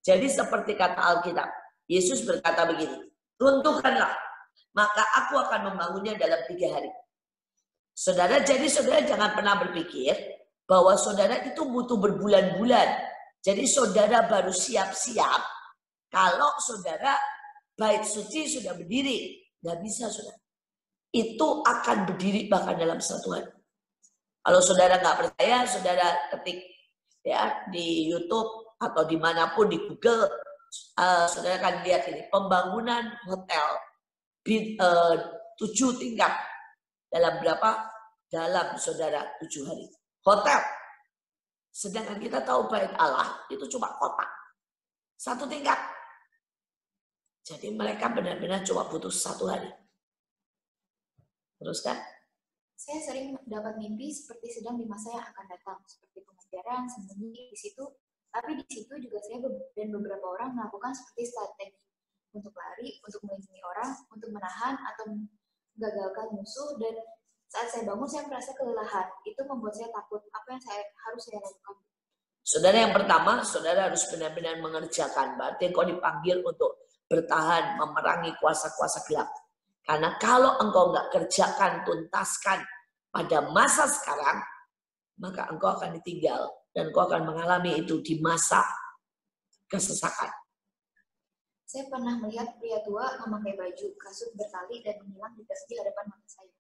Jadi seperti kata Alkitab, Yesus berkata begini, runtuhkanlah maka aku akan membangunnya dalam 3 hari. Saudara, jadi saudara jangan pernah berpikir bahwa saudara itu butuh berbulan-bulan. Jadi saudara baru siap-siap kalau saudara bait suci sudah berdiri. Nggak bisa, saudara. Itu akan berdiri bahkan dalam 1 hari. Kalau saudara nggak percaya, saudara ketik ya di YouTube atau dimanapun di Google, saudara akan lihat ini pembangunan hotel 7 tingkat dalam berapa? Dalam saudara 7 hari. Hotel. Sedangkan kita tahu bait Allah itu cuma kotak. 1 tingkat. Jadi mereka benar-benar cuma butuh 1 hari. Terus kan? Saya sering dapat mimpi seperti sedang di masa yang akan datang, seperti pengejaran, sembunyi di situ. Tapi di situ juga saya dan beberapa orang melakukan seperti strategi untuk lari, untuk melindungi orang, untuk menahan atau menggagalkan musuh. Dan saat saya bangun, saya merasa kelelahan. Itu membuat saya takut. Apa yang harus saya lakukan? Saudara, yang pertama, saudara harus benar-benar mengerjakan. Berarti engkau dipanggil untuk bertahan, memerangi kuasa-kuasa gelap. Karena kalau engkau nggak kerjakan, tuntaskan pada masa sekarang, maka engkau akan ditinggal. Dan engkau akan mengalami itu di masa kesesakan. Saya pernah melihat pria tua memakai baju, kasut bertali, dan menghilang di hadapan mata saya.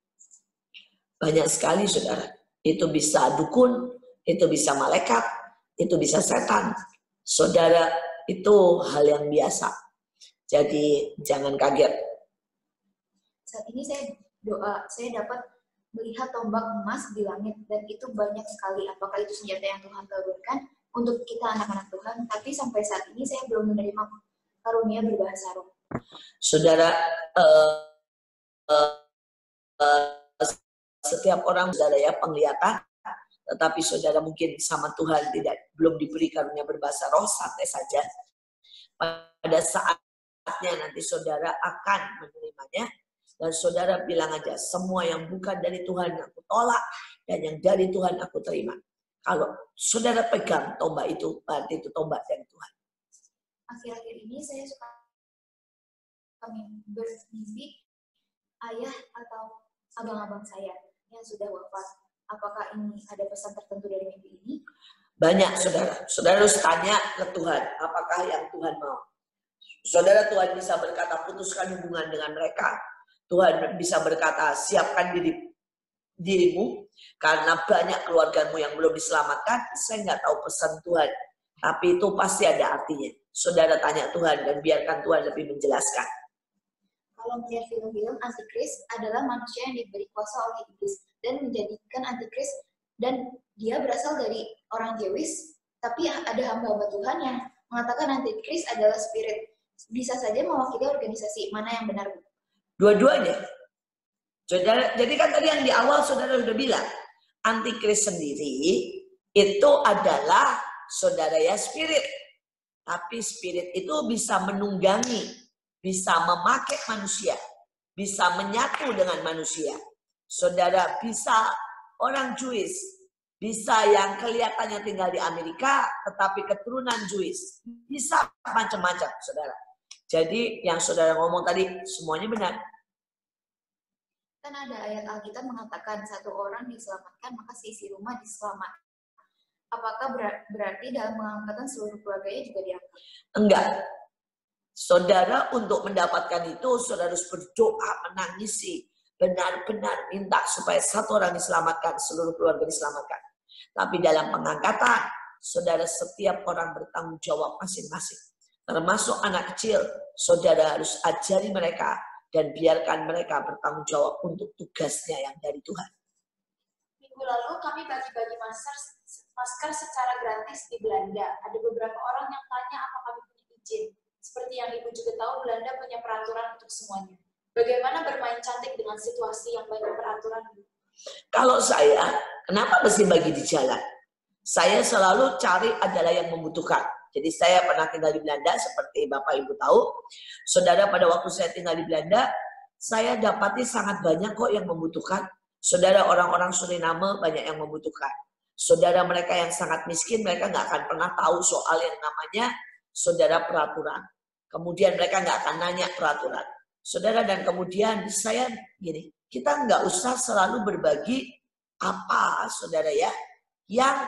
Banyak sekali, saudara. Itu bisa dukun, itu bisa malaikat, itu bisa setan. Saudara, itu hal yang biasa. Jadi jangan kaget. Saat ini saya doa, saya dapat melihat tombak emas di langit, dan itu banyak sekali. Apakah itu senjata yang Tuhan turunkan untuk kita anak-anak Tuhan? Tapi sampai saat ini saya belum menerima karunia berbahasa roh. Saudara, setiap orang saudara ya penglihatan, tetapi saudara mungkin sama Tuhan belum diberi karunia berbahasa roh, santai saja. Pada saatnya nanti saudara akan menerimanya, dan saudara bilang aja, semua yang bukan dari Tuhan aku tolak, dan yang dari Tuhan aku terima. Kalau saudara pegang tombak itu, berarti itu tombak dari Tuhan. Akhir-akhir ini saya suka bermimpi ayah atau abang-abang saya yang sudah wafat. Apakah ini ada pesan tertentu dari mimpi ini? Banyak, saudara. Saudara harus tanya ke Tuhan, apakah yang Tuhan mau. Saudara, Tuhan bisa berkata, putuskan hubungan dengan mereka. Tuhan bisa berkata, siapkan dirimu, karena banyak keluargamu yang belum diselamatkan. Saya nggak tahu pesan Tuhan, tapi itu pasti ada artinya. Saudara tanya Tuhan, dan biarkan Tuhan lebih menjelaskan. Kalau melihat film-film, Antikris adalah manusia yang diberi kuasa oleh iblis dan menjadikan Antikris, dan dia berasal dari orang Jewish, tapi ada hamba-hamba Tuhan yang mengatakan Antikris adalah spirit. Bisa saja mewakili organisasi. Mana yang benar? Dua-duanya. Saudara, jadi kan tadi yang di awal saudara sudah bilang, Antikris sendiri itu adalah saudara ya spirit. Tapi spirit itu bisa menunggangi, bisa memakai manusia, bisa menyatu dengan manusia. Saudara, bisa orang Jewish, bisa yang kelihatannya tinggal di Amerika, tetapi keturunan Jewish. Bisa macam-macam, saudara. Jadi yang saudara ngomong tadi, semuanya benar. Kan ada ayat Alkitab mengatakan, satu orang diselamatkan, maka seisi rumah diselamatkan. Apakah berarti dalam pengangkatan seluruh keluarganya juga diangkat? Enggak. Saudara, untuk mendapatkan itu, saudara harus berdoa, menangisi, benar-benar minta supaya satu orang diselamatkan, seluruh keluarga diselamatkan. Tapi dalam pengangkatan, saudara, setiap orang bertanggung jawab masing-masing. Termasuk anak kecil, saudara harus ajari mereka dan biarkan mereka bertanggung jawab untuk tugasnya yang dari Tuhan. Minggu lalu kami bagi-bagi masker secara gratis di Belanda. Ada beberapa orang yang tanya apa kami punya izin. Seperti yang Ibu juga tahu, Belanda punya peraturan untuk semuanya. Bagaimana bermain cantik dengan situasi yang banyak peraturan? Kalau saya, kenapa mesti bagi di jalan? Saya selalu cari adalah yang membutuhkan. Jadi saya pernah tinggal di Belanda, seperti Bapak Ibu tahu. Saudara, pada waktu saya tinggal di Belanda, saya dapati sangat banyak kok yang membutuhkan. Saudara, orang-orang Suriname banyak yang membutuhkan. Saudara, mereka yang sangat miskin, mereka nggak akan pernah tahu soal yang namanya saudara peraturan. Kemudian mereka nggak akan nanya peraturan. Saudara, dan kemudian saya gini, kita nggak usah selalu berbagi apa, saudara ya, yang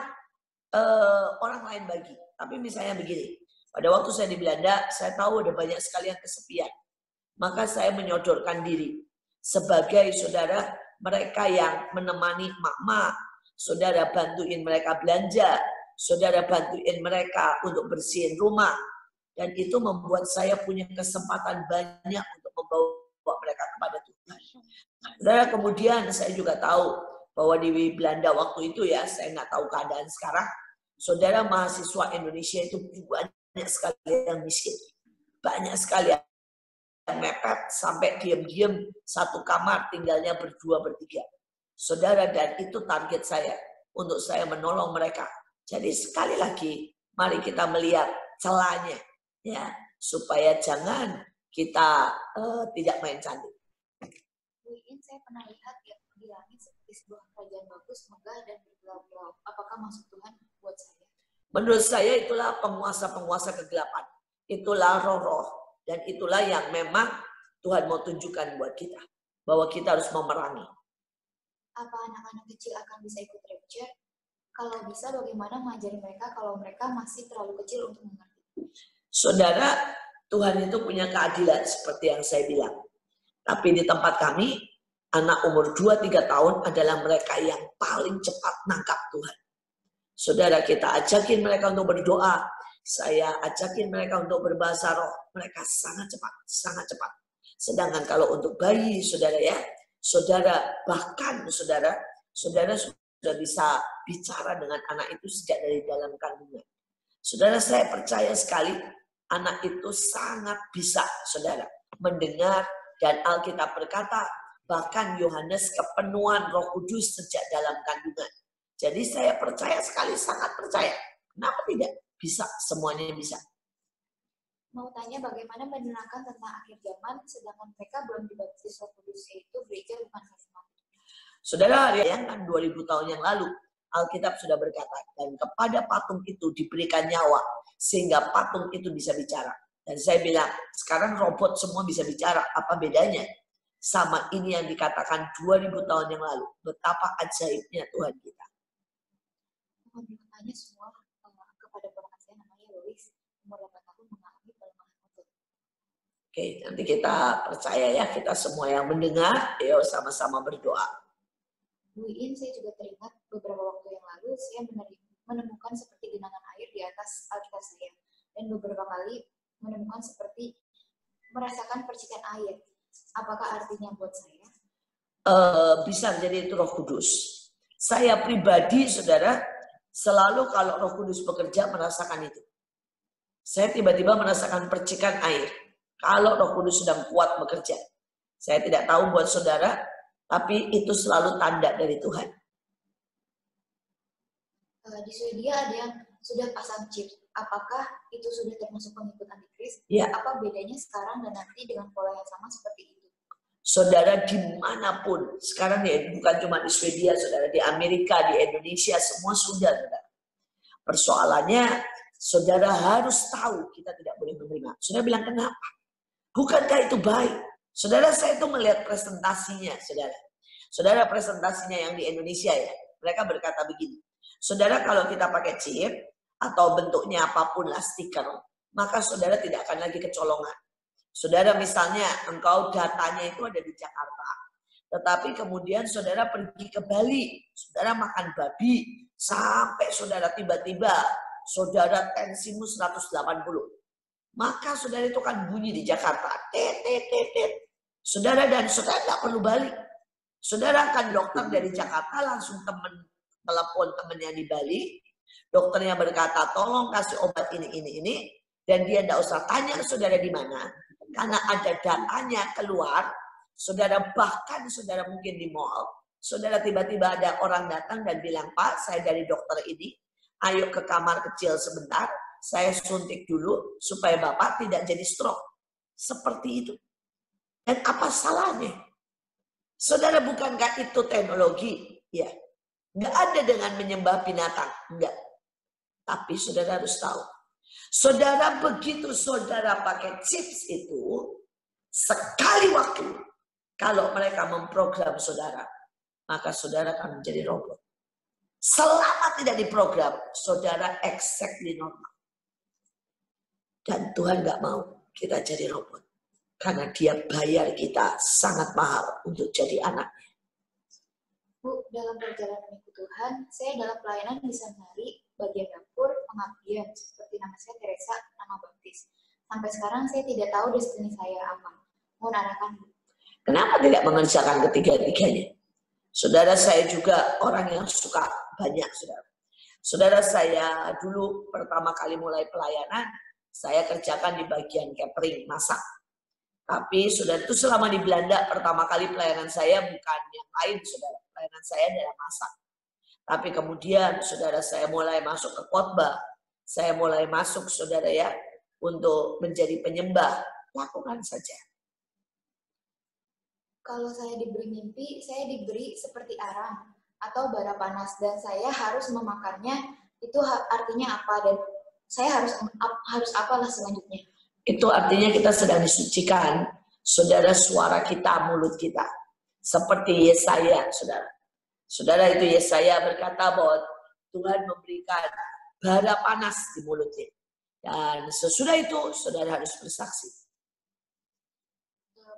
orang lain bagi. Tapi misalnya begini, pada waktu saya di Belanda, saya tahu ada banyak sekali yang kesepian. Maka saya menyodorkan diri sebagai saudara mereka yang menemani mak-mak, saudara bantuin mereka belanja, saudara bantuin mereka untuk bersihin rumah. Dan itu membuat saya punya kesempatan banyak untuk membawa mereka kepada Tuhan. Saudara, kemudian saya juga tahu bahwa di Belanda waktu itu ya, saya nggak tahu keadaan sekarang, saudara mahasiswa Indonesia itu banyak sekali yang miskin. Banyak sekali yang mepet sampai diam-diam satu kamar tinggalnya berdua bertiga. Saudara, dan itu target saya untuk saya menolong mereka. Jadi sekali lagi mari kita melihat celahnya ya, supaya jangan kita tidak main cantik. Saya pernah lihat yang di langit seperti sebuah kerajaan bagus, megah dan berkilau-kilau. Apakah maksud Tuhan buat saya? Menurut saya itulah penguasa-penguasa kegelapan. Itulah roh-roh. Dan itulah yang memang Tuhan mau tunjukkan buat kita. Bahwa kita harus memerangi. Apa anak-anak kecil akan bisa ikut rapture? Kalau bisa, bagaimana mengajari mereka kalau mereka masih terlalu kecil untuk mengerti? Saudara, Tuhan itu punya keadilan seperti yang saya bilang. Tapi di tempat kami, anak umur 2-3 tahun adalah mereka yang paling cepat nangkap Tuhan. Saudara, kita ajakin mereka untuk berdoa. Saya ajakin mereka untuk berbahasa roh. Mereka sangat cepat, sangat cepat. Sedangkan kalau untuk bayi, saudara ya, saudara bahkan saudara sudah bisa bicara dengan anak itu sejak dari dalam kandungan. Saudara, saya percaya sekali anak itu sangat bisa, saudara, mendengar, dan Alkitab berkata, bahkan Yohanes kepenuhan Roh Kudus sejak dalam kandungan. Jadi saya percaya sekali, sangat percaya. Kenapa tidak? Bisa, semuanya bisa. Mau tanya bagaimana menerangkan tentang akhir zaman, sedangkan mereka belum dibaptis Roh Kudus, yaitu gereja bukan kalimat. Saudara, bayangkan 2000 tahun yang lalu, Alkitab sudah berkata, dan kepada patung itu diberikan nyawa, sehingga patung itu bisa bicara. Dan saya bilang, sekarang robot semua bisa bicara, apa bedanya? Sama ini yang dikatakan 2000 tahun yang lalu. Betapa ajaibnya Tuhan kita. Mau bertanya semua kepada ponakan saya namanya Louis, umur 8 tahun, mengalami pelemahan otot. Oke, nanti kita percaya ya, kita semua yang mendengar, yuk sama-sama berdoa. Bu Iin, saya juga teringat beberapa waktu yang lalu saya menemukan seperti genangan air di atas altar saya. Dan beberapa kali menemukan seperti merasakan percikan air. Apakah artinya buat saya? Bisa jadi itu Roh Kudus. Saya pribadi, saudara, selalu kalau Roh Kudus bekerja merasakan itu. Saya tiba-tiba merasakan percikan air. Kalau Roh Kudus sedang kuat bekerja. Saya tidak tahu buat saudara, tapi itu selalu tanda dari Tuhan. Di Swedia ada yang sudah pasang chip. Apakah itu sudah termasuk pengikut antikris? Ya. Apa bedanya sekarang dan nanti dengan pola yang sama seperti itu? Saudara, dimanapun, sekarang ya bukan cuma di Swedia, saudara, di Amerika, di Indonesia, semua sudah. Saudara. Persoalannya, saudara harus tahu kita tidak boleh menerima. Saudara bilang, kenapa? Bukankah itu baik? Saudara, saya itu melihat presentasinya, saudara. Saudara, presentasinya yang di Indonesia ya, mereka berkata begini, saudara, kalau kita pakai chip, atau bentuknya apapun lah stiker, maka saudara tidak akan lagi kecolongan. Saudara, misalnya engkau datanya itu ada di Jakarta, tetapi kemudian saudara pergi ke Bali, saudara makan babi, sampai saudara tiba-tiba saudara tensimu 180. Maka saudara itu kan bunyi di Jakarta. Saudara, dan saudara tidak perlu balik. Saudara akan dokter dari Jakarta langsung telepon temannya di Bali. Dokternya berkata, tolong kasih obat ini. Dan dia tidak usah tanya saudara di mana. Karena ada datanya keluar. Saudara, bahkan saudara mungkin di mall. Saudara, tiba-tiba ada orang datang dan bilang, Pak, saya dari dokter ini. Ayo ke kamar kecil sebentar. Saya suntik dulu supaya Bapak tidak jadi stroke. Seperti itu. Dan apa salahnya? Saudara, bukankah itu teknologi? Ya. Nggak ada dengan menyembah binatang. Enggak. Tapi saudara harus tahu. Saudara, begitu saudara pakai chips itu, Sekali waktu, kalau mereka memprogram saudara, maka saudara akan menjadi robot. Selama tidak diprogram, saudara exactly normal. Dan Tuhan nggak mau kita jadi robot. Karena dia bayar kita sangat mahal untuk jadi anaknya. Bu, dalam perjalanan ikut Tuhan, saya dalam pelayanan bisa menari bagian dapur, pengabdian, seperti nama saya Teresa, nama baptis. Sampai sekarang saya tidak tahu destiny saya apa. Mohon arahkan, Bu. Kenapa tidak mengerjakan ketiga-tiganya? Saudara saya juga orang yang suka banyak, saudara. Saudara saya dulu pertama kali mulai pelayanan, saya kerjakan di bagian catering, masak. Tapi saudara itu selama di Belanda, pertama kali pelayanan saya bukan yang lain, saudara. Pelayanan saya adalah masak. Tapi kemudian saudara saya mulai masuk ke khotbah. Saya mulai masuk, saudara ya, untuk menjadi penyembah. Lakukan saja. Kalau saya diberi mimpi, saya diberi seperti arang atau bara panas dan saya harus memakannya. Itu artinya apa dan saya harus apalah selanjutnya? Itu artinya kita sedang disucikan, saudara, suara kita, mulut kita. Seperti Yesaya, saudara. Saudara, itu Yesaya berkata bahwa Tuhan memberikan bara panas di mulutnya. Dan sesudah itu, saudara harus bersaksi.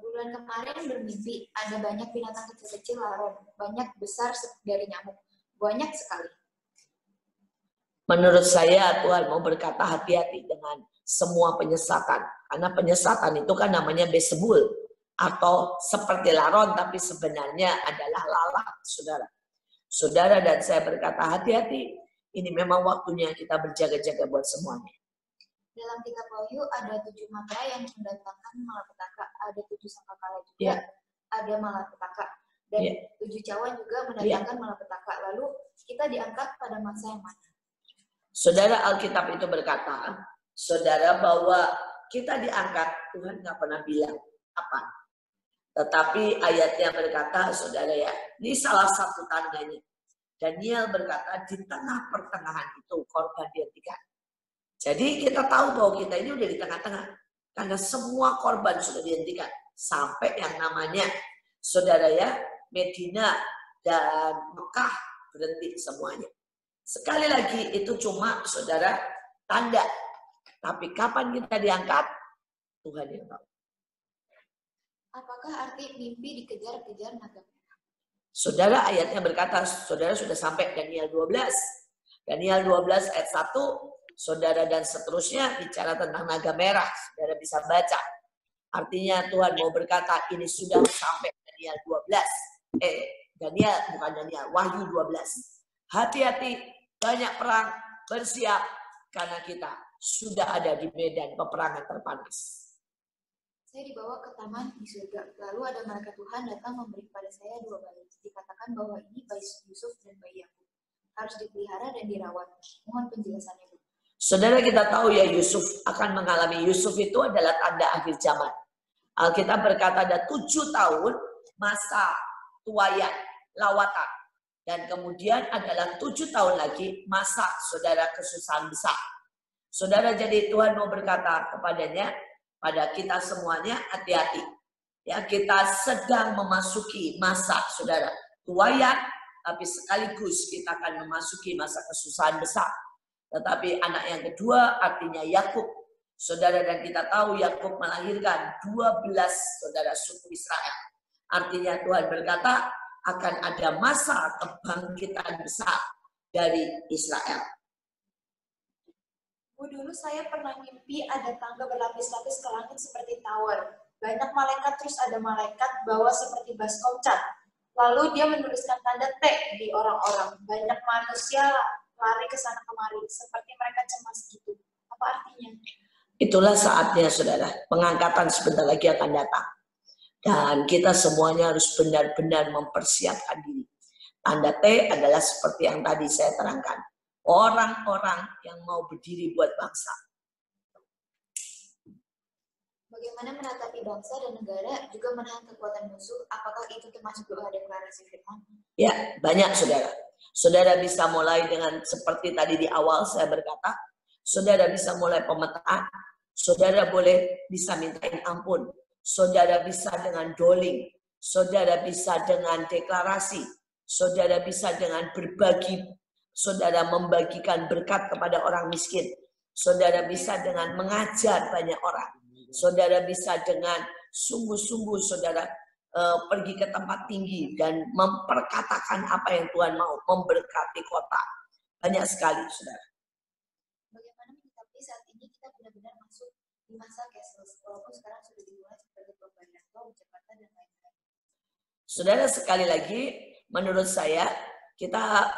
Bulan kemarin bermimpi ada banyak binatang kecil-kecil laron, banyak besar dari nyamuk, banyak sekali. Menurut saya Tuhan mau berkata hati-hati dengan semua penyesatan. Karena penyesatan itu kan namanya Beelzebul. Atau seperti laron tapi sebenarnya adalah lalat, saudara. Saudara dan saya berkata hati-hati. Ini memang waktunya kita berjaga-jaga buat semuanya. Dalam kitab Wahyu ada 7 matra yang mendatangkan malapetaka, ada 7 sangkakala juga, ada malapetaka, dan 7 cawan juga mendatangkan malapetaka. Lalu kita diangkat pada masa yang mana? Saudara, Alkitab itu berkata, saudara, bahwa kita diangkat, Tuhan nggak pernah bilang apa. Tetapi ayatnya berkata, saudara ya, ini salah satu tandanya. Daniel berkata, di tengah pertengahan itu korban dihentikan. Jadi kita tahu bahwa kita ini udah di tengah-tengah. Karena semua korban sudah dihentikan. Sampai yang namanya, saudara ya, Medina dan Mekah berhenti semuanya. Sekali lagi itu cuma, saudara, tanda. Tapi kapan kita diangkat, Tuhan yang tahu. Apakah arti mimpi dikejar-kejar naga merah? Saudara, ayatnya berkata, saudara sudah sampai Daniel 12. Daniel 12 ayat 1, saudara dan seterusnya bicara tentang naga merah. Saudara bisa baca. Artinya Tuhan mau berkata, ini sudah sampai Daniel 12. Daniel, bukan Daniel, Wahyu 12. Hati-hati, banyak perang, bersiap. Karena kita sudah ada di medan peperangan terpanas. Saya dibawa ke taman di surga. Lalu ada malaikat Tuhan datang memberi kepada saya 2 bayi. Dikatakan bahwa ini bayi Yusuf dan bayi Yakub. Harus dipelihara dan dirawat. Mohon penjelasannya, Bu. Saudara, kita tahu ya Yusuf akan mengalami. Yusuf itu adalah tanda akhir zaman. Alkitab berkata ada 7 tahun masa tuayan, lawatan. Dan kemudian adalah 7 tahun lagi masa saudara kesusahan besar. Saudara, jadi Tuhan mau berkata kepadanya, pada kita semuanya, hati-hati. Ya, kita sedang memasuki masa, saudara, tuayan, tapi sekaligus kita akan memasuki masa kesusahan besar. Tetapi anak yang kedua artinya Yakub. Saudara, dan kita tahu Yakub melahirkan 12 saudara suku Israel. Artinya Tuhan berkata akan ada masa kebangkitan besar dari Israel. Bu, dulu saya pernah mimpi ada tangga berlapis-lapis ke langit seperti tower. Banyak malaikat, terus ada malaikat bawa seperti baskom cat. Lalu dia menuliskan tanda T di orang-orang. Banyak manusia lari ke sana kemari, seperti mereka cemas gitu. Apa artinya? Itulah saatnya, saudara. Pengangkatan sebentar lagi akan datang. Dan kita semuanya harus benar-benar mempersiapkan diri. Tanda T adalah seperti yang tadi saya terangkan. Orang-orang yang mau berdiri buat bangsa. Bagaimana menatapi bangsa dan negara juga menahan kekuatan musuh? Apakah itu termasuk doa deklarasi firman? Ya, banyak saudara. Saudara bisa mulai dengan seperti tadi di awal saya berkata, saudara bisa mulai pemetaan, saudara boleh bisa mintain ampun. saudara bisa dengan doling, saudara bisa dengan deklarasi, saudara bisa dengan berbagi, saudara membagikan berkat kepada orang miskin, saudara bisa dengan mengajar banyak orang, saudara bisa dengan sungguh-sungguh saudara pergi ke tempat tinggi dan memperkatakan apa yang Tuhan mau, memberkati kota. Banyak sekali, saudara. Bagaimana menyikapi saat ini kita benar-benar masuk di masa cashless, walaupun sekarang sudah dimulai sebagai pembayaran tol, Jakarta, dan lain-lain. Saudara, sekali lagi, menurut saya, kita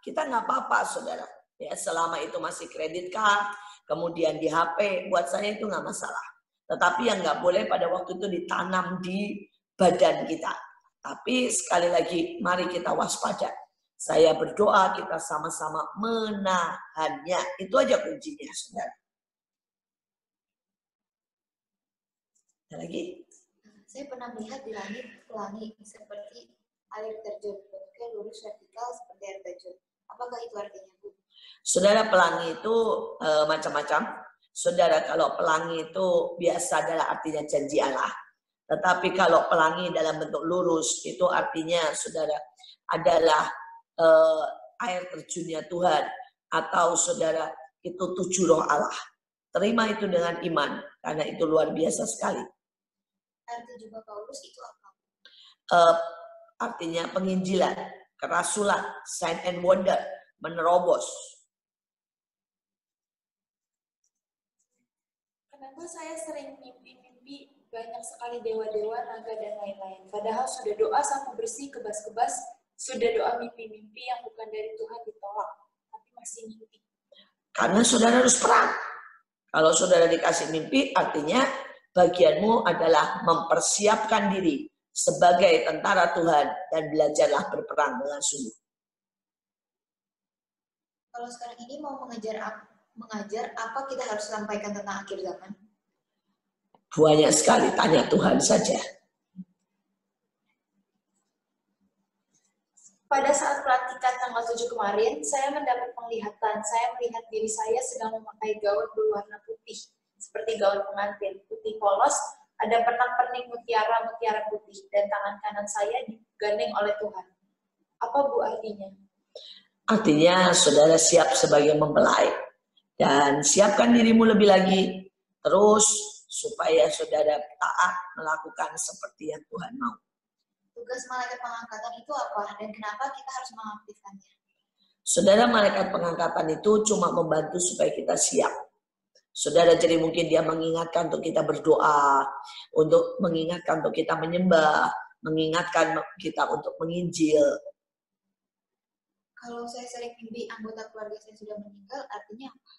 nggak apa-apa, saudara. Ya, selama itu masih kredit card, kemudian di HP, buat saya itu nggak masalah. Tetapi yang nggak boleh pada waktu itu ditanam di badan kita. Tapi sekali lagi, mari kita waspada. Saya berdoa kita sama-sama menahannya. Itu aja kuncinya, saudara. Ada lagi? Saya pernah melihat di langit pelangi seperti air terjun, bentuknya lurus vertikal seperti air terjun. Apakah itu artinya, Bu? Saudara, pelangi itu macam-macam. Saudara, kalau pelangi itu biasa adalah artinya janji Allah. Tetapi kalau pelangi dalam bentuk lurus, itu artinya, saudara, adalah air terjunnya Tuhan. Atau, saudara, itu 7 roh Allah. Terima itu dengan iman, karena itu luar biasa sekali. Arti jubah Paulus itu apa? Artinya penginjilan, kerasulan, sign and wonder, menerobos. Kenapa saya sering mimpi-mimpi banyak sekali dewa-dewa, naga, dan lain-lain? Padahal sudah doa sampai bersih, kebas-kebas, sudah doa mimpi-mimpi yang bukan dari Tuhan ditolak, tapi masih mimpi. Karena saudara harus perang. Kalau saudara dikasih mimpi, artinya bagianmu adalah mempersiapkan diri sebagai tentara Tuhan dan belajarlah berperang dengan sungguh. Kalau sekarang ini mau mengajar, apa kita harus sampaikan tentang akhir zaman? Banyak sekali, tanya Tuhan saja. Pada saat pelantikan tanggal 7 kemarin, saya mendapat penglihatan. Saya melihat diri saya sedang memakai gaun berwarna putih, seperti gaun pengantin, putih polos, ada pernak-pernik mutiara-mutiara putih, dan tangan kanan saya digandeng oleh Tuhan. Apa, Bu, artinya? Artinya saudara siap sebagai mempelai. Dan siapkan dirimu lebih lagi, terus supaya saudara taat melakukan seperti yang Tuhan mau. Tugas malaikat pengangkatan itu apa dan kenapa kita harus mengaktifkannya? Saudara, malaikat pengangkatan itu cuma membantu supaya kita siap. Saudara, jadi mungkin dia mengingatkan untuk kita berdoa, untuk mengingatkan untuk kita menyembah, mengingatkan kita untuk menginjil. Kalau saya sering mimpi anggota keluarga saya sudah meninggal, artinya apa?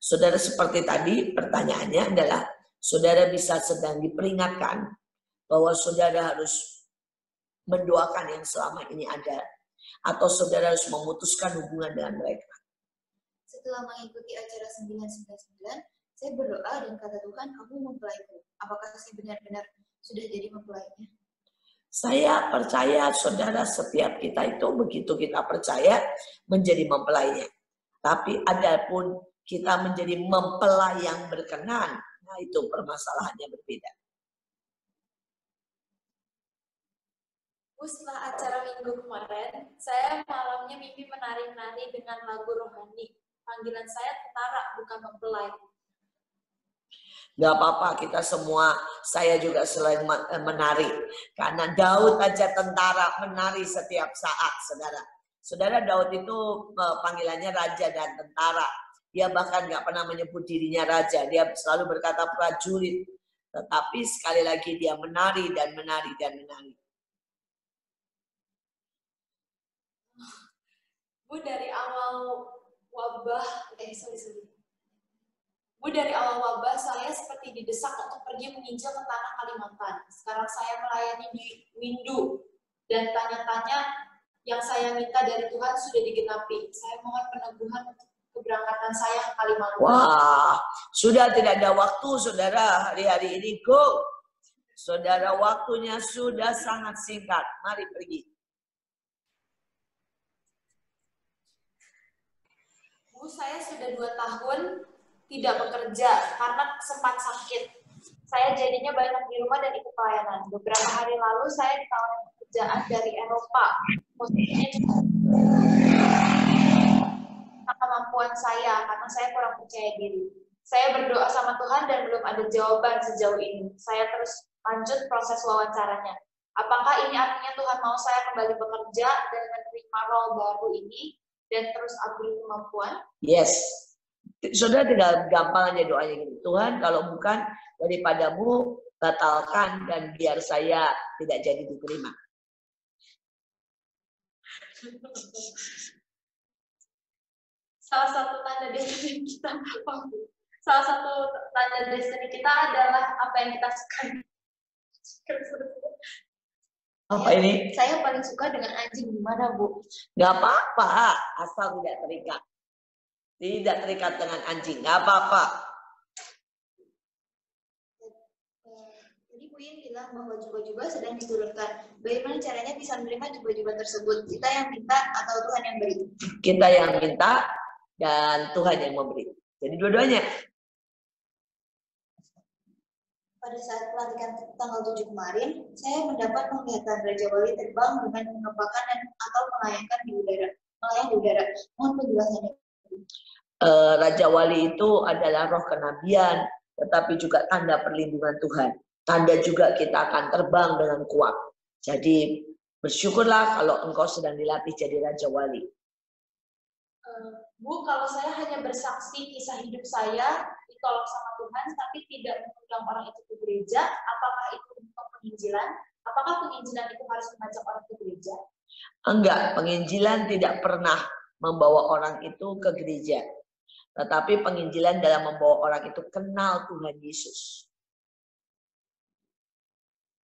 Saudara, seperti tadi pertanyaannya adalah, saudara bisa sedang diperingatkan bahwa saudara harus mendoakan yang selama ini ada, atau saudara harus memutuskan hubungan dengan mereka. Setelah mengikuti acara 999, saya berdoa dan kata Tuhan, kamu mempelaiku. Apakah saya benar-benar sudah jadi mempelainya? Saya percaya saudara, setiap kita itu begitu kita percaya menjadi mempelainya. Tapi adapun kita menjadi mempelai yang berkenan, nah itu permasalahannya berbeda. Setelah acara minggu kemarin, saya malamnya mimpi menari-nari dengan lagu rohani. Panggilan saya tentara, bukan mempelai. Gak apa-apa, kita semua, saya juga selain menari. Karena Daud aja tentara menari setiap saat, saudara. Saudara, Daud itu panggilannya raja dan tentara. Dia bahkan gak pernah menyebut dirinya raja. Dia selalu berkata prajurit. Tetapi sekali lagi dia menari dan menari dan menari. Bu, dari awal wabah, Bu, dari awal wabah saya seperti didesak untuk pergi menginjil ke tanah Kalimantan. Sekarang saya melayani di Windu dan tanya-tanya yang saya minta dari Tuhan sudah digenapi. Saya mohon peneguhan untuk keberangkatan saya ke Kalimantan. Wah, sudah tidak ada waktu, saudara. Hari-hari ini go. Saudara, waktunya sudah sangat singkat. Mari pergi. Bu, saya sudah 2 tahun tidak bekerja karena sempat sakit. Saya jadinya banyak di rumah dan ikut pelayanan. Beberapa hari lalu saya ditawarin pekerjaan dari Eropa. Posisinya kemampuan saya karena saya kurang percaya diri. Saya berdoa sama Tuhan dan belum ada jawaban sejauh ini. Saya terus lanjut proses wawancaranya. Apakah ini artinya Tuhan mau saya kembali bekerja dan menerima role baru ini dan terus upgrade kemampuan? Yes. Saudara tinggal gampang aja doanya gini. Tuhan, kalau bukan daripadamu, batalkan dan biar saya tidak jadi diterima. Salah satu tanda destiny kita adalah apa yang kita suka. Apa ini? Saya paling suka dengan anjing, gimana Bu? Gak apa-apa, asal tidak terikat. Tidak terikat dengan anjing, gak apa-apa. Tadi Bu Yin bilang bahwa juba-juba sedang diturunkan. Bagaimana caranya bisa menerima juba-juba tersebut? Kita yang minta atau Tuhan yang beri? Kita yang minta dan Tuhan yang memberi. Jadi dua-duanya. Pada saat pelantikan tanggal 7 kemarin, saya mendapat penglihatan Raja Wali terbang dengan mengepakkan atau melayang di udara. Mohon penjelasannya. Raja Wali itu adalah roh kenabian, tetapi juga tanda perlindungan Tuhan. Tanda juga kita akan terbang dengan kuat. Jadi bersyukurlah kalau engkau sedang dilatih jadi Raja Wali. Bu, kalau saya hanya bersaksi kisah hidup saya ditolong sama Tuhan, tapi tidak mengundang orang itu ke gereja, apakah itu untuk penginjilan? Apakah penginjilan itu harus mengajak orang ke gereja? Enggak, penginjilan tidak pernah membawa orang itu ke gereja. Tetapi penginjilan dalam membawa orang itu kenal Tuhan Yesus.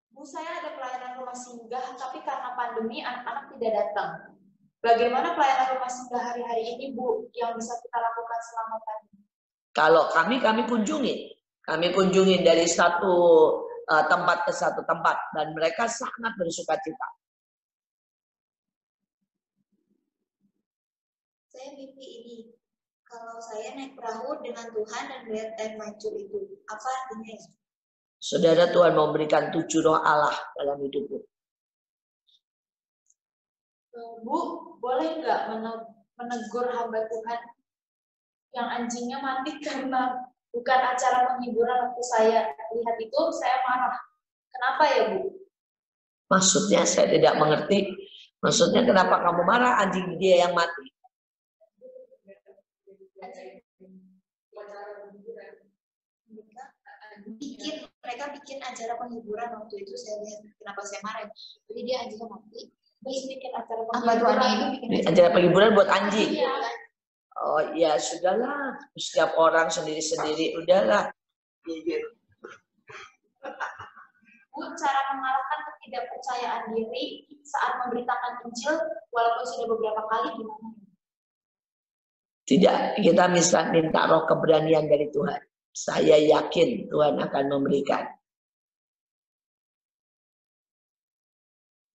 Bu, saya ada pelayanan rumah singgah, tapi karena pandemi anak-anak tidak datang. Bagaimana pelayanan rumah singgah hari-hari ini, Bu, yang bisa kita lakukan selama pandemi? Kalau kami kunjungi dari satu tempat ke satu tempat dan mereka sangat bersukacita. Saya mimpi ini. Kalau saya naik perahu dengan Tuhan dan melihat air mancur itu, apa artinya ya? Saudara, Tuhan memberikan 7 roh Allah dalam hidupmu. Bu, boleh nggak menegur hamba Tuhan yang anjingnya mati karena bukan acara penghiburan waktu saya lihat itu, saya marah. Kenapa ya, Bu? Maksudnya saya tidak mengerti. Maksudnya kenapa kamu marah, anjing dia yang mati? Mereka bikin acara penghiburan waktu itu, saya lihat kenapa saya marah. Jadi dia anjingnya mati. Terus bikin acara penghiburan. Acara penghiburan buat anjing. Iya. Oh ya sudahlah, setiap orang sendiri-sendiri, udahlah. Bu, cara mengalahkan ketidakpercayaan diri saat memberitakan Injil, walaupun sudah beberapa kali, gimana? Tidak, kita bisa minta roh keberanian dari Tuhan. Saya yakin Tuhan akan memberikan.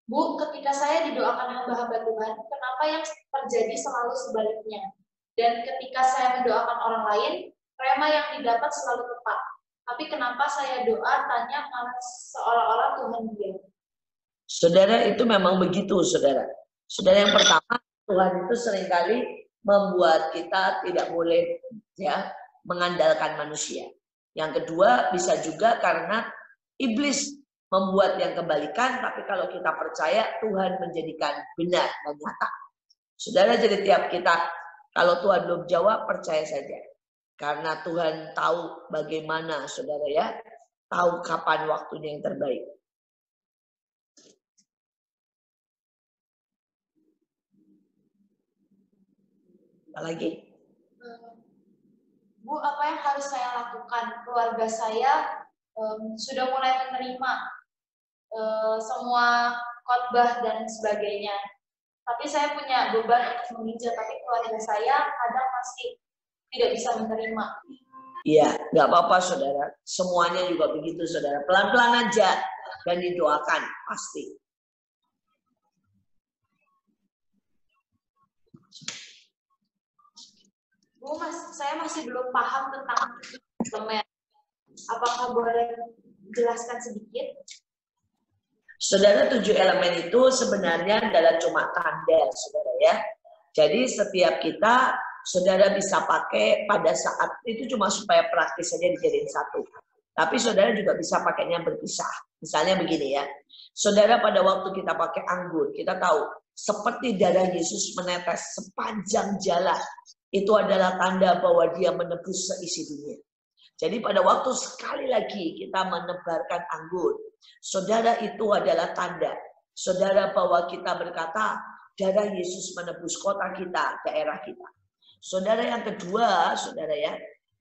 Bu, ketika saya didoakan hamba-hamba Tuhan, kenapa yang terjadi selalu sebaliknya? Dan ketika saya mendoakan orang lain, rema yang didapat selalu tepat. Tapi kenapa saya doa, tanya, malah seolah-olah Tuhan diam? Saudara, itu memang begitu, saudara. Saudara, yang pertama, Tuhan itu seringkali membuat kita tidak boleh ya mengandalkan manusia. Yang kedua, bisa juga karena iblis membuat yang kebalikan, tapi kalau kita percaya, Tuhan menjadikan benar dan nyata. Saudara, jadi tiap kita, kalau Tuhan belum jawab, percaya saja. Karena Tuhan tahu bagaimana, saudara ya, tahu kapan waktunya yang terbaik. Apalagi? Bu, apa yang harus saya lakukan? Keluarga saya sudah mulai menerima semua khotbah dan sebagainya. Tapi saya punya beban untuk menginjil, tapi keluarga saya kadang masih tidak bisa menerima. Iya, nggak apa-apa saudara. Semuanya juga begitu saudara. Pelan-pelan aja dan didoakan pasti. Bu, saya masih belum paham tentang suplemen. Apakah boleh jelaskan sedikit? Saudara, 7 elemen itu sebenarnya adalah cuma tanda, saudara ya. Jadi setiap kita, saudara bisa pakai pada saat itu cuma supaya praktis saja dijadiin satu. Tapi saudara juga bisa pakainya berpisah. Misalnya begini ya, saudara pada waktu kita pakai anggur, kita tahu seperti darah Yesus menetes sepanjang jalan. Itu adalah tanda bahwa dia menebus seisi dunia. Jadi pada waktu sekali lagi kita menebarkan anggur, saudara, itu adalah tanda. Saudara, bahwa kita berkata, darah Yesus menebus kota kita, daerah kita. Saudara, yang kedua, saudara ya,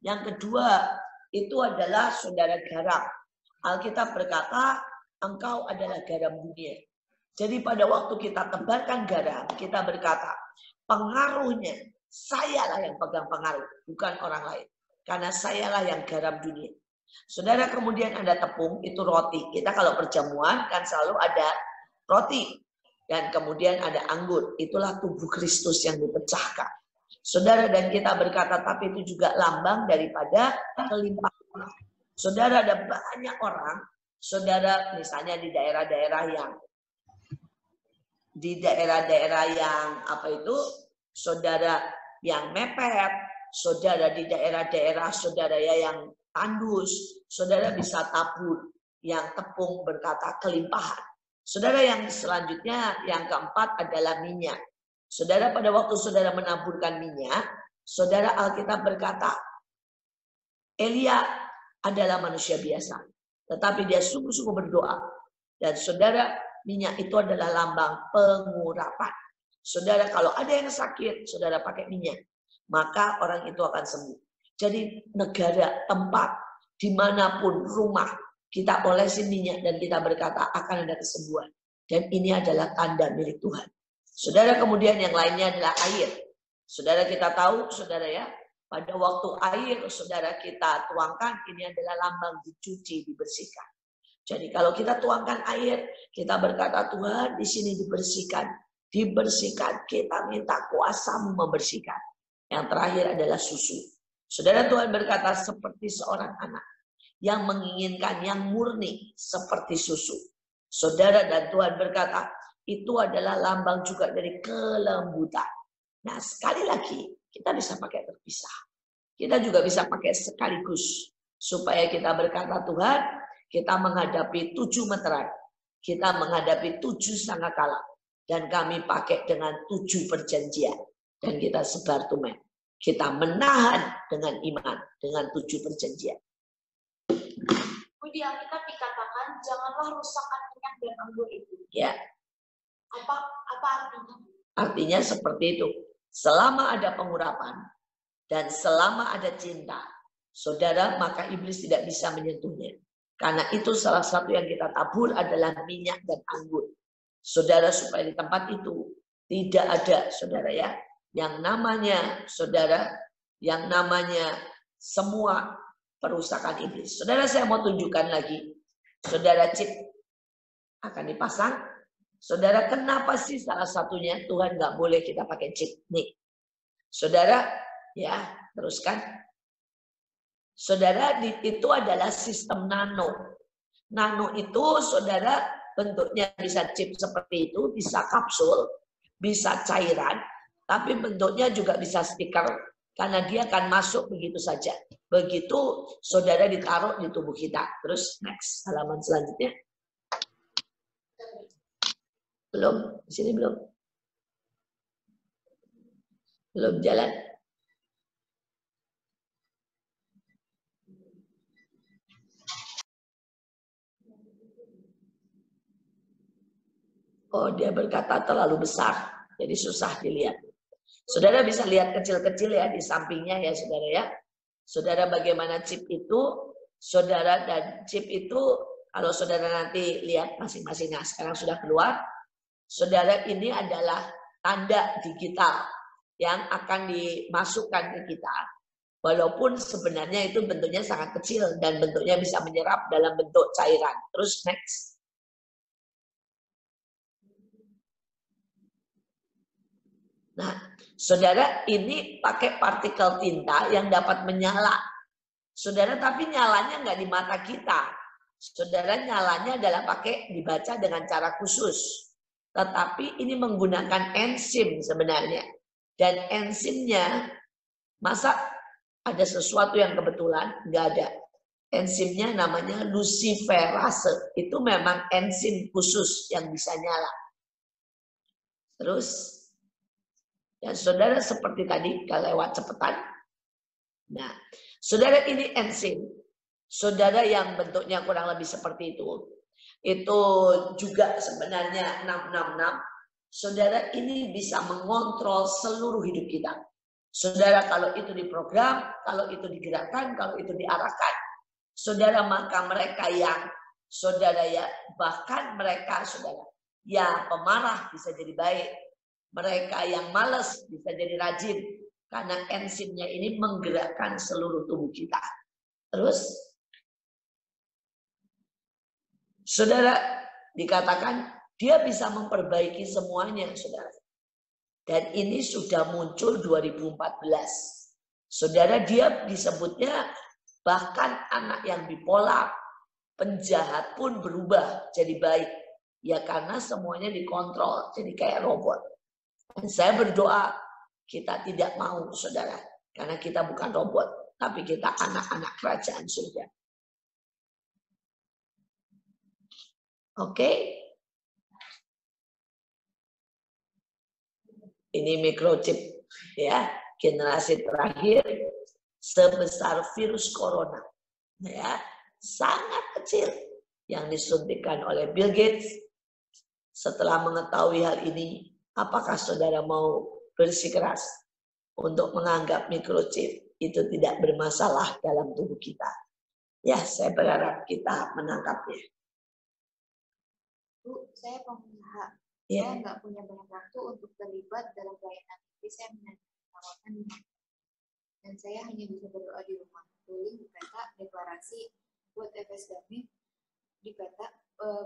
yang kedua itu adalah saudara garam. Alkitab berkata, engkau adalah garam dunia. Jadi pada waktu kita tebarkan garam, kita berkata, pengaruhnya, sayalah yang pegang pengaruh, bukan orang lain. Karena sayalah yang garam dunia. Saudara, kemudian ada tepung, itu roti. Kita kalau perjamuan kan selalu ada roti. Dan kemudian ada anggur, itulah tubuh Kristus yang dipecahkan. Saudara, dan kita berkata, tapi itu juga lambang daripada kelimpahan. Saudara, ada banyak orang, saudara, misalnya di daerah-daerah yang apa itu, saudara yang mepet, saudara di daerah-daerah saudara ya yang tandus, saudara bisa tabur yang tepung berkata kelimpahan. Saudara, yang selanjutnya, yang keempat adalah minyak. Saudara, pada waktu saudara menaburkan minyak, saudara, Alkitab berkata, Elia adalah manusia biasa, tetapi dia sungguh-sungguh berdoa. Dan saudara, minyak itu adalah lambang pengurapan. Saudara, kalau ada yang sakit, saudara pakai minyak, maka orang itu akan sembuh. Jadi negara, tempat, dimanapun, rumah, kita olesin minyak dan kita berkata akan ada kesembuhan. Dan ini adalah tanda milik Tuhan. Saudara, kemudian yang lainnya adalah air. Saudara, kita tahu, saudara ya, pada waktu air, saudara, kita tuangkan, ini adalah lambang dicuci, dibersihkan. Jadi kalau kita tuangkan air, kita berkata, Tuhan di sini dibersihkan. Dibersihkan, kita minta kuasa-Mu membersihkan. Yang terakhir adalah susu. Saudara, Tuhan berkata seperti seorang anak yang menginginkan yang murni seperti susu. Saudara, dan Tuhan berkata itu adalah lambang juga dari kelembutan. Nah, sekali lagi kita bisa pakai terpisah. Kita juga bisa pakai sekaligus. Supaya kita berkata, Tuhan, kita menghadapi 7 meterai. Kita menghadapi 7 sangkakala. Dan kami pakai dengan 7 perjanjian. Dan kita sebar tumai. Kita menahan dengan iman, dengan 7 perjanjian. Di Alkitab dikatakan, janganlah rusakkan minyak dan anggur itu. Ya. Apa artinya? Artinya seperti itu. Selama ada pengurapan dan selama ada cinta, saudara, maka iblis tidak bisa menyentuhnya. Karena itu salah satu yang kita tabur adalah minyak dan anggur. Saudara, supaya di tempat itu tidak ada, saudara ya, yang namanya, saudara, yang namanya semua perusakan iblis. Saudara, saya mau tunjukkan lagi. Saudara, chip akan dipasang. Saudara, kenapa sih salah satunya Tuhan nggak boleh kita pakai chip? Nih, saudara, ya, teruskan. Saudara, itu adalah sistem nano. Nano itu, saudara, bentuknya bisa chip seperti itu, bisa kapsul, bisa cairan, tapi bentuknya juga bisa stiker, karena dia akan masuk begitu saja. Begitu saudara ditaruh di tubuh kita. Terus next, halaman selanjutnya. Belum, di sini belum. Belum jalan. Oh, dia berkata terlalu besar, jadi susah dilihat. Saudara bisa lihat kecil-kecil ya di sampingnya ya, saudara ya. Saudara, bagaimana chip itu, saudara, dan chip itu kalau saudara nanti lihat masing-masing, nah sekarang sudah keluar. Saudara, ini adalah tanda digital yang akan dimasukkan ke kita. Walaupun sebenarnya itu bentuknya sangat kecil dan bentuknya bisa menyerap dalam bentuk cairan. Terus next. Nah, saudara, ini pakai partikel tinta yang dapat menyala. Saudara, tapi nyalanya nggak di mata kita. Saudara, nyalanya adalah pakai dibaca dengan cara khusus. Tetapi ini menggunakan enzim sebenarnya. Dan enzimnya, masa ada sesuatu yang kebetulan? Nggak ada. Enzimnya namanya luciferase. Itu memang enzim khusus yang bisa nyala. Terus, ya saudara seperti tadi, kalau lewat cepetan. Nah, saudara ini enzim. Saudara yang bentuknya kurang lebih seperti itu. Itu juga sebenarnya 666. Saudara ini bisa mengontrol seluruh hidup kita. Saudara kalau itu diprogram, kalau itu digerakkan, kalau itu diarahkan. Saudara maka mereka yang saudara ya, bahkan mereka saudara yang pemarah bisa jadi baik. Mereka yang malas bisa jadi rajin. Karena enzimnya ini menggerakkan seluruh tubuh kita. Terus, saudara dikatakan dia bisa memperbaiki semuanya, saudara. Dan ini sudah muncul 2014. Saudara, dia disebutnya bahkan anak yang bipolar, penjahat pun berubah jadi baik. Ya karena semuanya dikontrol, jadi kayak robot. Dan saya berdoa, kita tidak mau, saudara. Karena kita bukan robot, tapi kita anak-anak kerajaan surga. Oke. Ini microchip, ya, generasi terakhir sebesar virus corona. Ya, sangat kecil yang disuntikan oleh Bill Gates. Setelah mengetahui hal ini, apakah saudara mau bersikeras untuk menganggap microchip itu tidak bermasalah dalam tubuh kita? Ya, saya berharap kita menangkapnya. Bu, saya pengusaha. Ya. Saya nggak punya banyak waktu untuk terlibat dalam pelayanan. Jadi saya menawarkan dan saya hanya bisa berdoa di rumah. Tulis di peta, deklarasi buat FS Dami di peta,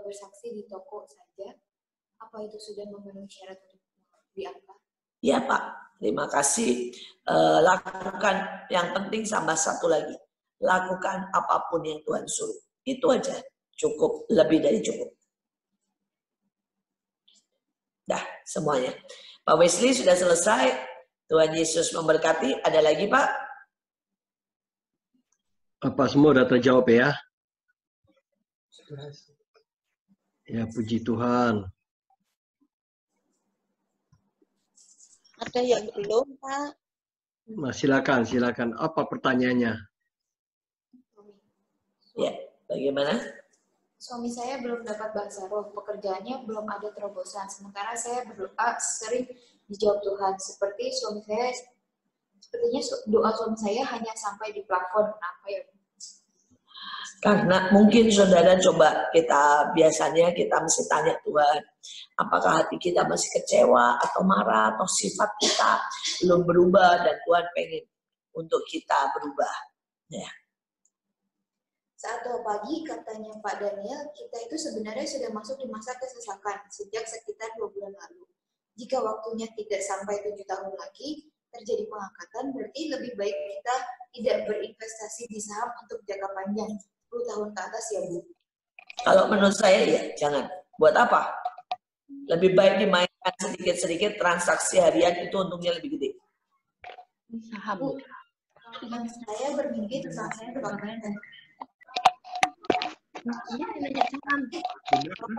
bersaksi di toko saja. Apa itu sudah memenuhi syarat untuk diangkat? Ya Pak, terima kasih. Lakukan, yang penting sama satu lagi. Lakukan apapun yang Tuhan suruh. Itu aja, cukup, lebih dari cukup. Dah, semuanya. Pak Wesley sudah selesai. Tuhan Yesus memberkati. Ada lagi, Pak? Apa semua sudah terjawab ya? Ya, puji Tuhan. Ada yang belum, Pak? Nah, silakan. Apa pertanyaannya? Ya, bagaimana? Suami saya belum dapat bahasa roh, pekerjaannya belum ada terobosan. Sementara saya berdoa sering dijawab Tuhan. Sepertinya doa suami saya hanya sampai di plafon. Kenapa ya? Karena mungkin saudara coba biasanya kita mesti tanya Tuhan, apakah hati kita masih kecewa atau marah atau sifat kita belum berubah dan Tuhan pengen untuk kita berubah. Ya. Saat doa pagi, katanya Pak Daniel, kita itu sebenarnya sudah masuk di masa kesesakan sejak sekitar 2 bulan lalu. Jika waktunya tidak sampai 7 tahun lagi, terjadi pengangkatan, berarti lebih baik kita tidak berinvestasi di saham untuk jangka panjang, 10 tahun ke atas ya Bu. Kalau menurut saya ya, jangan. Buat apa? Lebih baik dimainkan sedikit-sedikit, transaksi harian itu untungnya lebih gede. Saham. Bu, teman saya bermimpi tentang saya berpakaian.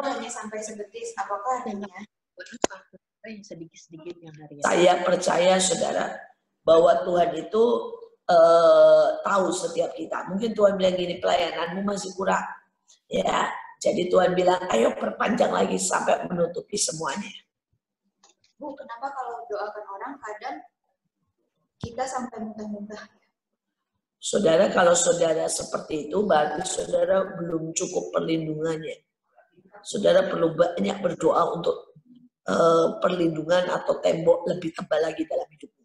Hanya sampai sebetis, apakah adanya? Sedikit-sedikit yang harian. Saya percaya saudara bahwa Tuhan itu tahu setiap kita. Mungkin Tuhan bilang gini, pelayananmu masih kurang. Ya, jadi Tuhan bilang, ayo perpanjang lagi sampai menutupi semuanya. Bu, kenapa kalau doakan orang kadang kita sampai muntah-muntah? Saudara, kalau saudara seperti itu, berarti saudara belum cukup perlindungannya. Saudara perlu banyak berdoa untuk perlindungan atau tembok lebih tebal lagi dalam hidupmu.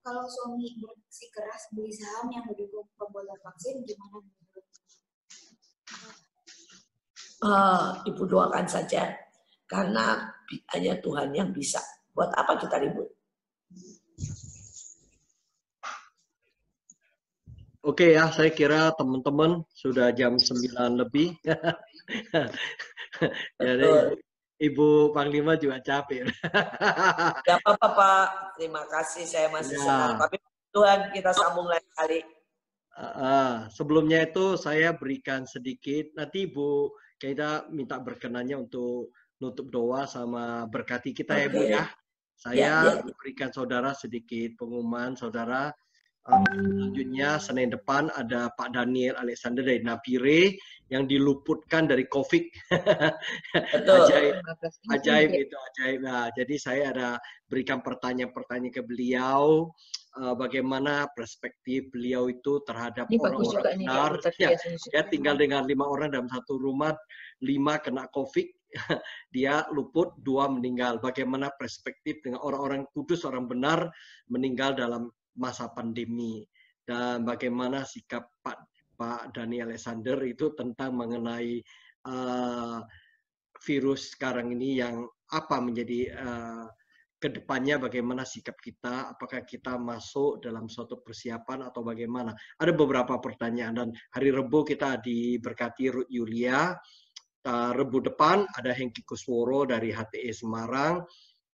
Kalau suami bersikeras beli saham yang mendukung pembuatan vaksin, gimana? Ibu doakan saja, karena hanya Tuhan yang bisa. Buat apa kita ribut? Oke ya, saya kira teman-teman sudah jam 9 lebih. Jadi Ibu Panglima juga capek. Gak apa-apa Pak, terima kasih, saya masih senang. Tapi Tuhan kita sambung lain kali. Sebelumnya itu saya berikan sedikit, nanti Ibu kita minta berkenannya untuk nutup doa sama berkati kita ya Bu ya. Saya berikan saudara sedikit pengumuman, saudara. Selanjutnya Senin depan ada Pak Daniel Alexander dari Napire yang diluputkan dari COVID. Ajaib itu, ajaib. Nah, jadi saya ada berikan pertanyaan-pertanyaan ke beliau, bagaimana perspektif beliau itu terhadap orang-orang benar. Ya, tinggal dengan 5 orang dalam satu rumah, 5 kena COVID. Dia luput, 2 meninggal. Bagaimana perspektif dengan orang-orang kudus, orang benar meninggal dalam masa pandemi, dan bagaimana sikap Pak Daniel Alexander itu tentang mengenai virus sekarang ini, yang apa menjadi kedepannya, bagaimana sikap kita, apakah kita masuk dalam suatu persiapan atau bagaimana. Ada beberapa pertanyaan, dan hari Rabu kita diberkati Ruth Yulia. Rabu depan ada Hengki Kusworo dari HTE Semarang.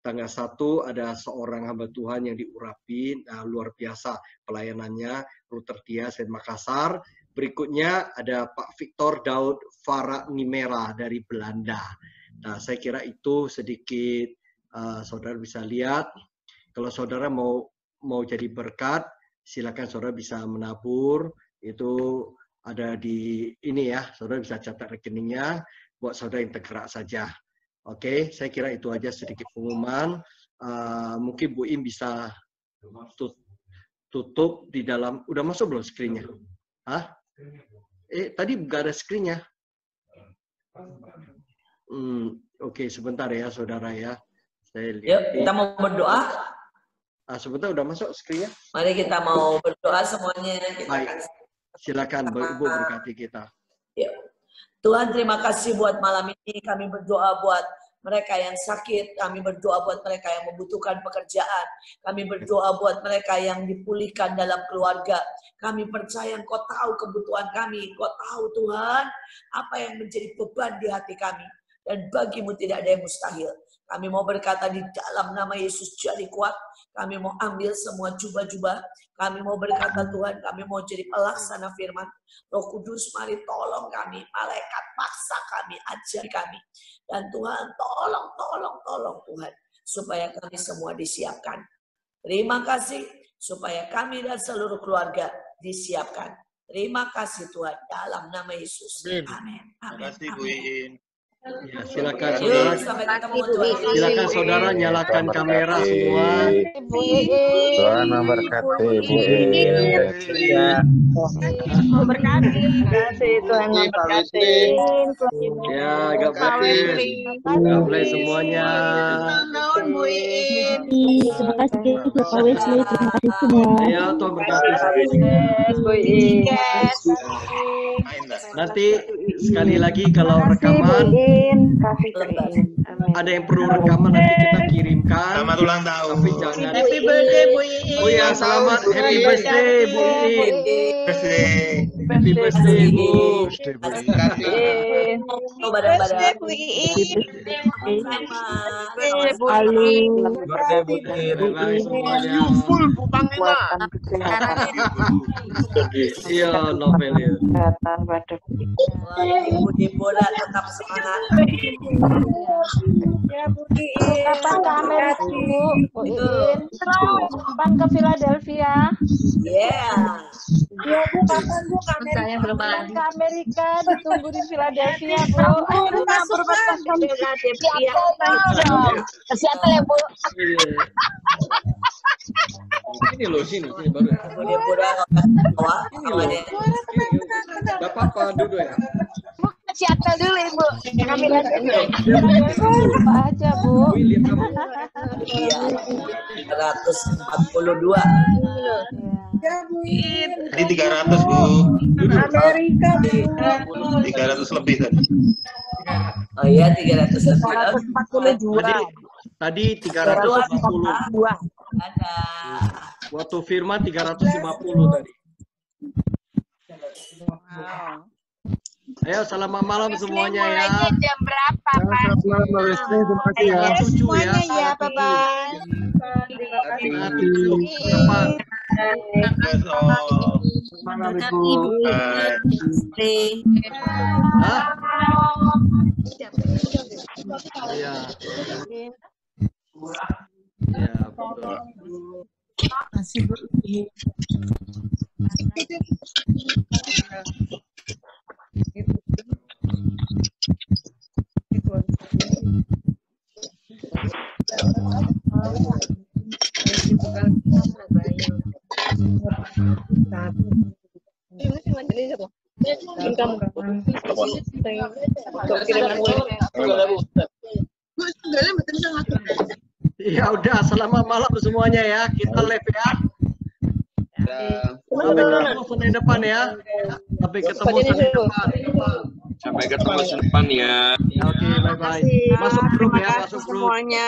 Tanggal 1 ada seorang hamba Tuhan yang diurapi, luar biasa pelayanannya, Ruter Tias dan Makassar. Berikutnya ada Pak Victor Daud Farah Nimera dari Belanda. Nah, saya kira itu sedikit saudara bisa lihat. Kalau saudara mau jadi berkat, silakan saudara bisa menabur. Itu ada di ini ya, saudara bisa catat rekeningnya buat saudara yang tergerak saja. Oke, saya kira itu aja sedikit pengumuman. Mungkin Bu Im bisa tutup di dalam. Udah masuk belum screen-nya? Hah? Tadi nggak ada screen-nya. Oke, sebentar ya, saudara ya. Saya lihat. Yuk, kita mau berdoa. Sebentar, udah masuk screen-nya. Mari kita mau berdoa semuanya. Baik, silakan Ibu berkati kita. Yuk. Tuhan, terima kasih buat malam ini. Kami berdoa buat mereka yang sakit. Kami berdoa buat mereka yang membutuhkan pekerjaan. Kami berdoa buat mereka yang dipulihkan dalam keluarga. Kami percaya Engkau tahu kebutuhan kami. Engkau tahu Tuhan apa yang menjadi beban di hati kami. Dan bagimu tidak ada yang mustahil. Kami mau berkata di dalam nama Yesus, jadi kuat. Kami mau ambil semua jubah-jubah. Kami mau berkata Tuhan, kami mau jadi pelaksana firman. Roh Kudus, mari tolong kami. Malaikat paksa kami, ajari kami. Dan Tuhan, tolong Tuhan. Supaya kami semua disiapkan. Terima kasih supaya kami dan seluruh keluarga disiapkan. Terima kasih Tuhan, dalam nama Yesus. Amin. Terima kasih Bu Iin. Ya, silakan saudara. Silakan saudara nyalakan kamera semua. Tuhan memberkati Bu Iin. Memberkati. Tuhan memberkati. Ya, God bless semuanya. Bu Iin. Terima kasih Pak Wesley, terima kasih semua. Ya, Tuhan berkati. Bu Iin. Nanti sekali lagi kalau rekaman ada yang perlu rekaman nanti kita kirimkan. Selamat ulang tahun. Tapi jangan. Happy birthday Bu Iin. Oh ya, selamat happy birthday Bu Iin. Happy birthday Bu. Birthday Bu Iin. Full Bu Panglima. Iya, novel ya. Ibu-ibu tetap semangat. Ya Bu Iin. Kapan ke Amerika Bu Iin? Kapan ke Philadelphia? Yeah. Iya Bu, kapan Bu ke Amerika? Ditunggu di Philadelphia Bu. Campur pas ke Philadelphia. Siapa ya Bu? Sini loh, sini baru. Ibu-ibu udah Ini loh. Gak apa-apa, duduk ya. Bu, siapa dulu Ibu? Kami lihat aja Bu. Lihat kamu. Iya, 342. Ya Bu Iin. Tadi 300 Bu. Amerika Bu. 300 lebih tadi. Oh iya, 342. Tadi 340. Ada. Waktu firman 350 tadi. Ayo, selamat malam semuanya ya. Mulainya jam berapa, Pak? Selamat malam, terima kasih ya. Ayo 7 semuanya ya. ya, bye-bye. Setengah 7 ke depan. Semangat Ibu. Hah? Iya. Iya, betul. Masih Bu. Ya udah, selamat malam semuanya ya. Kita live ya. Sampai ketemu Senin depan ya. Sampai ketemu Senin depan. Sampai ketemu Senin depan ya. Oke, bye bye. Masuk grup ya, masuk grup. Semuanya.